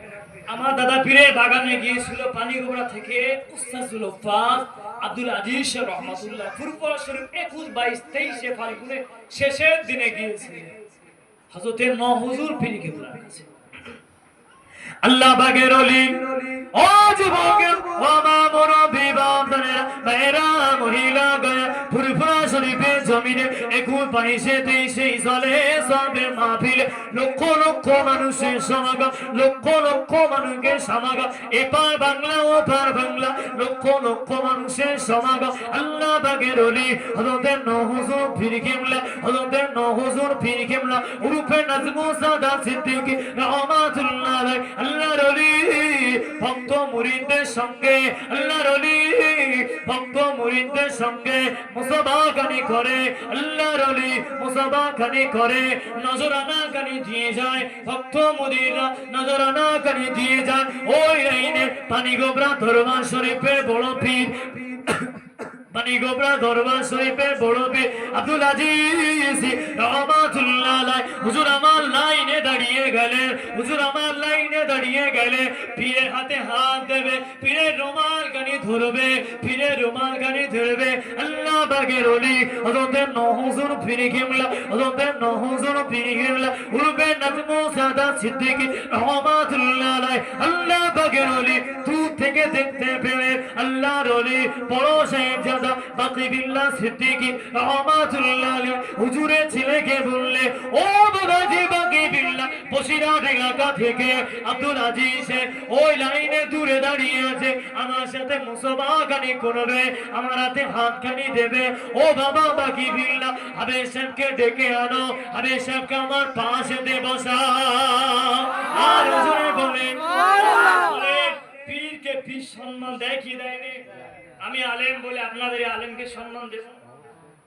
আমার দাদা পীরের বাগানে গিয়েছিল পানিগোবরা থেকে উস্তাদুল ওয়াস আব্দুল আজিজ রহমাতুল্লাহ ফুরফুরা শরীফ 21 22 23 ফাল্গুনে শেষের দিনে গিয়েছিলেন হযরতে নও হুজুর পীর কিবলা আল্লাহ বাগের ওলি ও যুবকের ও মা মুরব্বি বাপদানেরা মেয়েরা মহিলা গায়ে ফুরফুরা শরীফে জমিনে 21 22 23 চলে সবে মাহফিলে লক্ষ লক্ষ মানুষের সমাগম লক্ষ লক্ষ মানুষের সমাগম এপার বাংলা ওপার বাংলা লক্ষ লক্ষ মানুষের সমাগম আল্লাহ বাগের ওলি হযরতে নও হুজুর পীর কিবলা হযরতে নও হুজুর পীর কিবলা উরফে নাজমু সাদা সিদ্দিকী রহমাতুল্লাহ আলাইহি আল্লাহর ওলি ভক্ত মুরিদদের সঙ্গে আল্লাহর ওলি ভক্ত মুরিদদের সঙ্গে মুসাবাকানি করে আল্লাহর ওলি মুসাবাকানি করে নজরানা কানি দিয়ে যায় ভক্ত মুরিদরা নজরানা কানি দিয়ে যায় ওই লাইনে পানিগোবরা দরবার শরীফের বড় পীর পানিগোবরা দরবার শরীফের বড় পীর আব্দুল আজিজ রহমাতুল্লাহ আলাইহি হুজুর আমার লাইনে দাঁড়িয়ে গেলেন হুজুর আমার লাইনে দাঁড়িয়ে গেলে পীরের হাতে হাত দেবে পীরের রুমাল গানি ধরবে পীরের রুমাল গানি ধরবে আল্লাহ বাগের ওলি হযরতে নও হুজুর পীর কিবলা হযরতে নও হুজুর পীর কিবলা উরবে নাজমু সাদা সিদ্দিকী রহমাতুল্লাহ আলাইহি আল্লাহ বাগের ওলি দূর থেকে দেখতে পেলেন আল্লাহর ওলি বড় সাহেবজাদা বাকি বিল্লাহ সিদ্দিকী রহমাতুল্লাহ আলাইহি হুজুরের ছেলেকে বললে ও বাবাজি বাকি বিল্লাহ বসিরহাট এলাকা থেকে আব্দুল আজিজ ওই লাইনে দূরে দাঁড়িয়ে আছে আমার সাথে মুসাবাকানি করবে আমার হাতে হাতখানি দেবে ও বাবা বাকি বিল্লাহ হাবিব সাহেবকে ডেকে আনো হাবিব সাহেবকে আমার পাশে দে বসা আর হুজুরে বলেন পীরকে পীর সম্মান দেয় কি দেয়নি আমি আলেম বলে আপনাদের আলেমকে সম্মান দেব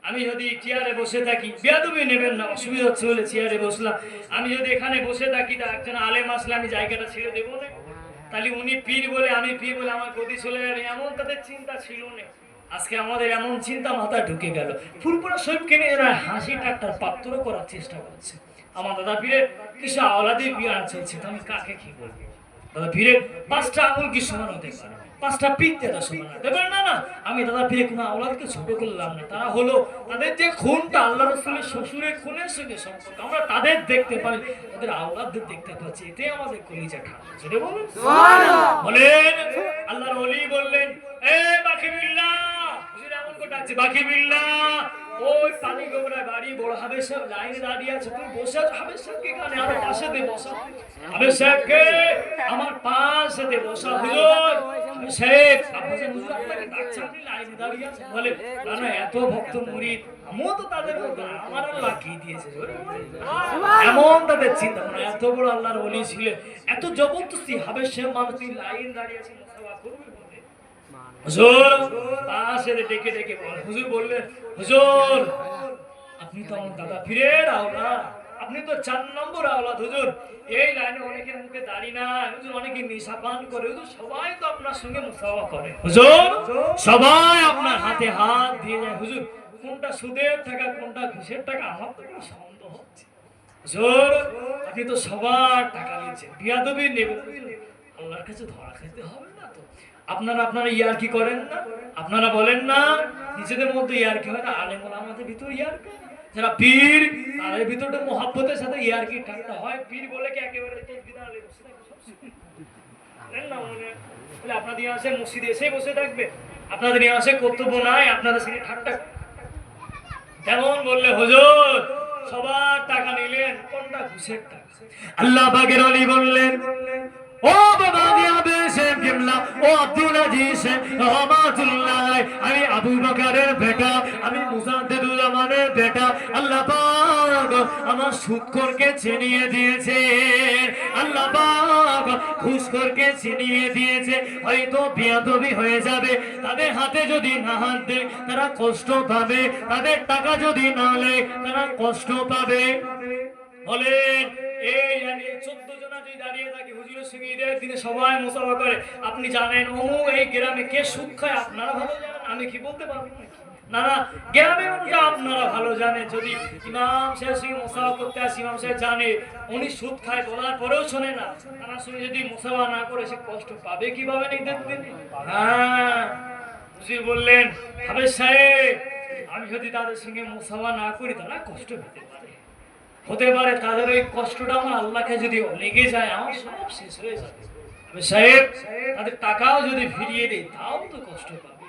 আমি যদি চেয়ারে বসে থাকি বেয়াদবি নেবেন না অসুবিধা হচ্ছে বলে চেয়ারে বসলাম আমি যদি এখানে বসে থাকি তা একজন আলেম আসলে আমি জায়গাটা ছেড়ে দেবো না তাহলে উনি পীর বলে আমি পীর বলে আমার গদি চলে যাবে এমন তাদের চিন্তা ছিল না আজকে আমাদের এমন চিন্তা মাথায় ঢুকে গেল ফুরফুরা শরীফকে নিয়ে এরা হাসি ঠাট্টার পাত্র করার চেষ্টা করছে আমার দাদা পীরের কিছু আওলাদের বিয়ার চলছে তো আমি কাকে কি বলবো দাদা পীরের 5টা আঙুল কি সমান হতে পারে 5টা পীর দাদা সমান দেবেন না না। আমি দাদা পীরে কোনো আওলাদকে ছোট করলাম না, তারা হলো তাদের যে খুনটা আল্লাহ রাসূলের শ্বশুরের খুনের সঙ্গে সম্পর্ক, আমরা তাদের দেখতে পাই, তাদের আওলাদদের দেখতে পাচ্ছি, এটাই আমাদের কলিজা ঠান্ডা। সেটা বলুন বলেন। আল্লাহর ওলি বললেন, এ বাকিবিল্লাহ, হুজুর এমন করে ডাকছে, বাকিবিল্লাহ ওই পানি গোবরা গাড়ি বড় হাবের সাহেব লাইনে দাঁড়িয়ে আছে, তুমি বসে আছো হাবের সাহেবকে এখানে আমার পাশে দিয়ে বসা, হাবের সাহেবকে আমার পাশে দিয়ে বসা। হুজুর হাবের সাহেব আপনাকে হুজুর আপনাকে ডাকছে, আপনি লাইনে দাঁড়িয়ে আছেন। বলে না না, এত ভক্ত মুরিদ, আমিও তো তাদের মতো, আমার আল্লাহ কি দিয়েছে এমন তাদের চিন্তা ভাবনা। এত বড় আল্লাহর ওলি ছিলেন, এত জবরদস্তি হাবের সাহেব মানুষ লাইন দাঁড়িয়ে আছে মুসাফা করবে বলে। হুজুর পাশে ডেকে ডেকে বল, হুজুর বললেন, হুজুর আপনি তো আমার দাদা পীরের আওলাদ, আপনি তো 4 নম্বর আওলাদ। হুজুর এই লাইনে অনেকের মুখে দাড়ি না, হুজুর অনেকে নেশা পান করে, হুজুর সবাই তো আপনার সঙ্গে মুসাফা করে, হুজুর সবাই আপনার হাতে হাত দিয়ে যায়, হুজুর কোনটা সুদের টাকা কোনটা ঘুষের টাকা আমার তো কোনো সন্দেহ হচ্ছে। হুজুর আপনি তো সবার টাকা নিচ্ছেন, বিয়াদবি নেবেন, আল্লাহর কাছে ধরা খেতে হবে না তো। আপনারা ইয়ারকি করেন না, আপনারা বলেন না নিজেদের মধ্যে ইয়ারকি হয় না, আলেম ওলামাদের ভিতর ইয়ারকি, যারা পীর তাদের ভিতরে মহব্বতের সাথে ইয়ারকি ঠাট্টা হয়। পীর বলে কি একেবারে তসবিহ আলে বসে থাকবে না, মনে বলে আপনাদের আসে মসজিদে এসে বসে থাকবে, আপনাদের আসে কর্তব্য নাই, আপনাদের সঙ্গে ঠাট্টা। তেমন বললে হুজুর সবার টাকা নিলেন, কোনটা ঘুষের টাকা? আল্লাহ পাকের ওলি বললেন, ও বাবা দিয়াবে শেখ কিবলা, ও আব্দুল আজিজ রহমাতুল্লাহ, আমি আবু বকরের বেটা, আমি মুজাদ্দিদুল জামানের বেটা। আল্লাহ পাক আমার সুদখোরকে চিনিয়ে দিয়েছে, আল্লাহ পাক ঘুষখোরকে চিনিয়ে দিয়েছে। হয়তো বিয়াদবি হয়ে যাবে, তাদের হাতে যদি না হাত দেয় তারা কষ্ট পাবে, তাদের টাকা যদি না নেয় তারা কষ্ট পাবে। বলেন এই 14 জনা যদি দাঁড়িয়ে থাকে হুজুরের সঙ্গে ঈদের দিনে সবাই মুসাফা করে, আপনি জানেন এই গ্রামে কে সুদ খায়, আপনারা ভালো জানেন, আমি কি বলতে পারবো না না, গ্রামে আপনারা ভালো জানেন। যদি ইমাম সাহেবের সঙ্গে মুসাফা করতে আসি, ইমাম সাহেব জানে উনি সুদ খায়, বলার পরেও শোনে না, তার সঙ্গে যদি মুসাফা না করে সে কষ্ট পাবে কিভাবে ঈদের দিনে? হ্যাঁ হুজুর বললেন, হাবেজ সাহেব আমি যদি তাদের সঙ্গে মুসাফা না করি তারা কষ্ট পেতে পারে, হতে পারে তাদের ওই কষ্টটা আমার আল্লাহকে যদি লেগে যায় আমার সব শেষ হয়ে যাবে। সাহেব তাদের টাকাও যদি ফিরিয়ে দেয় তাও তো কষ্ট পাবে,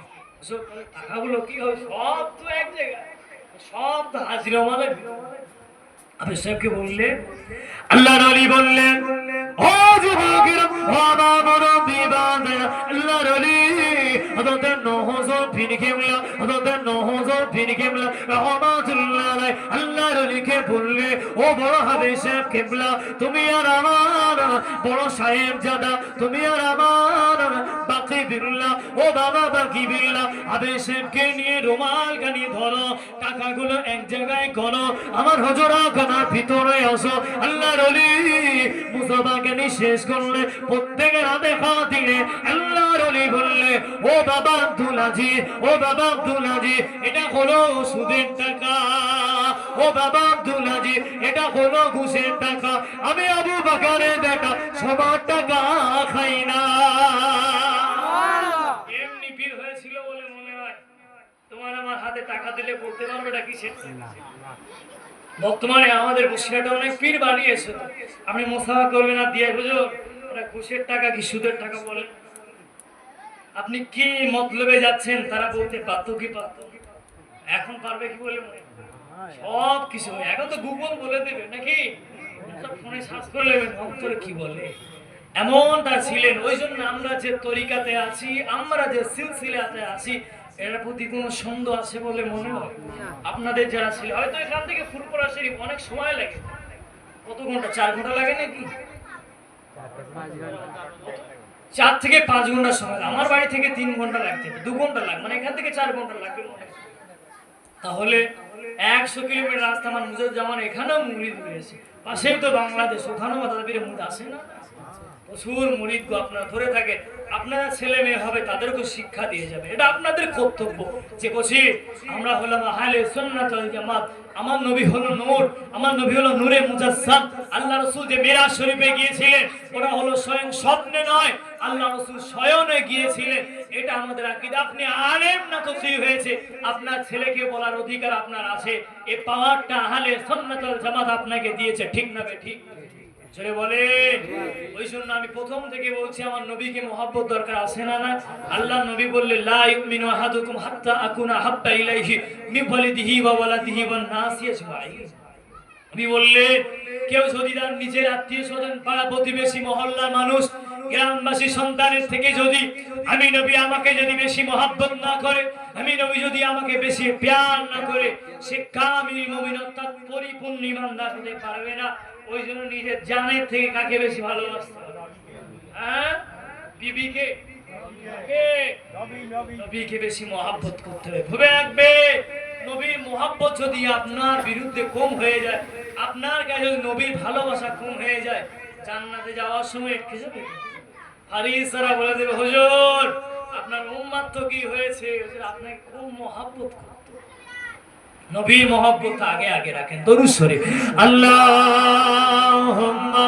টাকাগুলো কি হবে, সব তো এক জায়গায়, সব তো হাজিরা মানে। আপনি সাহেবকে বললেন, আল্লাহর ওলি বললেন, ও যুবকেরা ও আমার বিবাদের আল্লাহর ওলি হযরত নহজর বিন কিবলা, হযরত নহজর বিন কিবলা রাহমাতুল্লাহ আলাইহি আল্লাহর ওলিকে বললে, ও বড় হাবেজ সাহেব কিবলা, তুমি আর আমার বড় সাহেব জাদা, তুমি আর আমার বাকি বিল্লাহ, ও বাবা বাকি বিল্লাহ, হাবেজ সাহেবকে নিয়ে রুমাল গানিয়ে ধরো, টাকাগুলো এক জায়গায় করো, আমার হজরা খানার ভিতরে আসো। আল্লাহর ওলি মুসাফাকে নিয়ে শেষ করলে প্রত্যেকের হাতে হাত দিলে আল্লাহর ওলি বললে, ও বাবা আব্দুল আজিজ, ও বাবা আব্দুল আজিজ, এটা হলো সুদের টাকা, ও বাবা আব্দুল আজিজ, এটা হলো ঘুষের টাকা, আমি আবু বকরের বেটা সবার টাকা খাই না। এমনি পীর হয়েছিল বলে মনে হয় তোমার আমার হাতে টাকা দিলে বলতে পারবে এটা কিসের? বর্তমানে আমাদের বসিরাটা অনেক পীর বানিয়েছে, আপনি মুসাফা করবেন না দিয়ে হুজুর এটা ঘুষের টাকা কি সুদের টাকা বলেন, আপনি কি মতলবে যাচ্ছেন তারা বলতে পারত কি পারত? এখন পারবে কি বলে মনে? সব কিছু এখন তো গুগল বলে দেবে নাকি, ফোনে সার্চ করে নেবেন অন্তরে কি বলে, এমনটা ছিলেন। ওই জন্য আমরা যে তরিকাতে আছি, আমরা যে সিলসিলাতে আছি, এর প্রতি কোনো সন্দেহ আছে বলে মনে হয়? আপনাদের যারা ছিল হয়তো এখান থেকে ফুরফুরা শরীফ অনেক সময় লাগে, কত ঘন্টা, 4 ঘন্টা লাগে নাকি? 4 থেকে 5 ঘন্টা সময়, আমার বাড়ি থেকে 3 ঘন্টা লাগতে, 2 ঘন্টা লাগবে, মানে এখান থেকে 4 ঘন্টা লাগবে। তাহলে 100 কিলোমিটার রাস্তা আমার মুজাজ্জামান এখানেও মুরিদ রয়েছে, পাশেই তো বাংলাদেশ, ওখানেও মাদারীপুরে মুরিদ আসে না, প্রচুর মুরিদ গো আপনারা ধরে থাকেন। আপনারা ছেলে মেয়ে হবে তাদেরকে শিক্ষা দিয়ে যাবে, এটা আপনাদের কর্তব্য। যে বলছি আমরা হলাম আহলে সুন্নাত ওয়াল জামাত, আমার নবী হলো নূর, আমার নবী হলো নূরে মুজাসসাম। আল্লাহ রাসূল যে মিরাজ শরীফে গিয়েছিলেন ওটা হলো স্বয়ং স্বপ্নে নয়, আল্লাহ রাসূল স্বয়নে গিয়েছিলেন, এটা আমাদের আকীদা। আপনি আলেম না তো কি হয়েছে, আপনার ছেলেকে বলার অধিকার আপনার আছে, এই পাওয়ারটা আহলে সুন্নাত ওয়াল জামাত আপনাকে দিয়েছে, ঠিক না ঠিক? ছেলে বলে ওই জন্য আমি প্রথম থেকে বলছি আমার নবীকে মহব্বত দরকার আছে না না? আল্লাহ নবী বললেন লা ইউমিনু আহাদুকুম হাত্তা আকুনা হাব্বা ইলাইহি মিন ওয়ালিদিহি ওয়া ওয়ালাদিহি ওয়ান নাসি আজমাইন। নবী বললেন কেউ যদি তার নিজের আত্মীয়-স্বজন, পাড়া প্রতিবেশী, মহল্লার মানুষ, গ্রামবাসী সন্তানের থেকে যদি আমি নবী আমাকে যদি বেশি মহব্বত না করে, আমি নবী যদি আমাকে বেশি প্যার না করে, সে কামিল মুমিন অর্থাৎ পরিপূর্ণ ঈমানদার হতে পারবে না। ওই জন্য নিজের জানের থেকে কাকে বেশি ভালোবাসতে হবে? হ্যাঁ, বিবিকে, নবীকে বেশি মহব্বত করতে হবে। ভেবে রাখবে নবীর মহব্বত যদি আপনার বিরুদ্ধে কম হয়ে যায়, আপনার কাছে যদি নবীর ভালোবাসা কম হয়ে যায়, জান্নাতে যাওয়ার সময় কিছু হারিসারা বলে দেবে হুজুর আপনার উম্মত তো কি হয়েছে, হুজুর আপনাকে খুব মহব্বত করত। নবীর মহব্বত আগে আগে রাখেন। দরুদ শরীফ আল্লাহুম্মা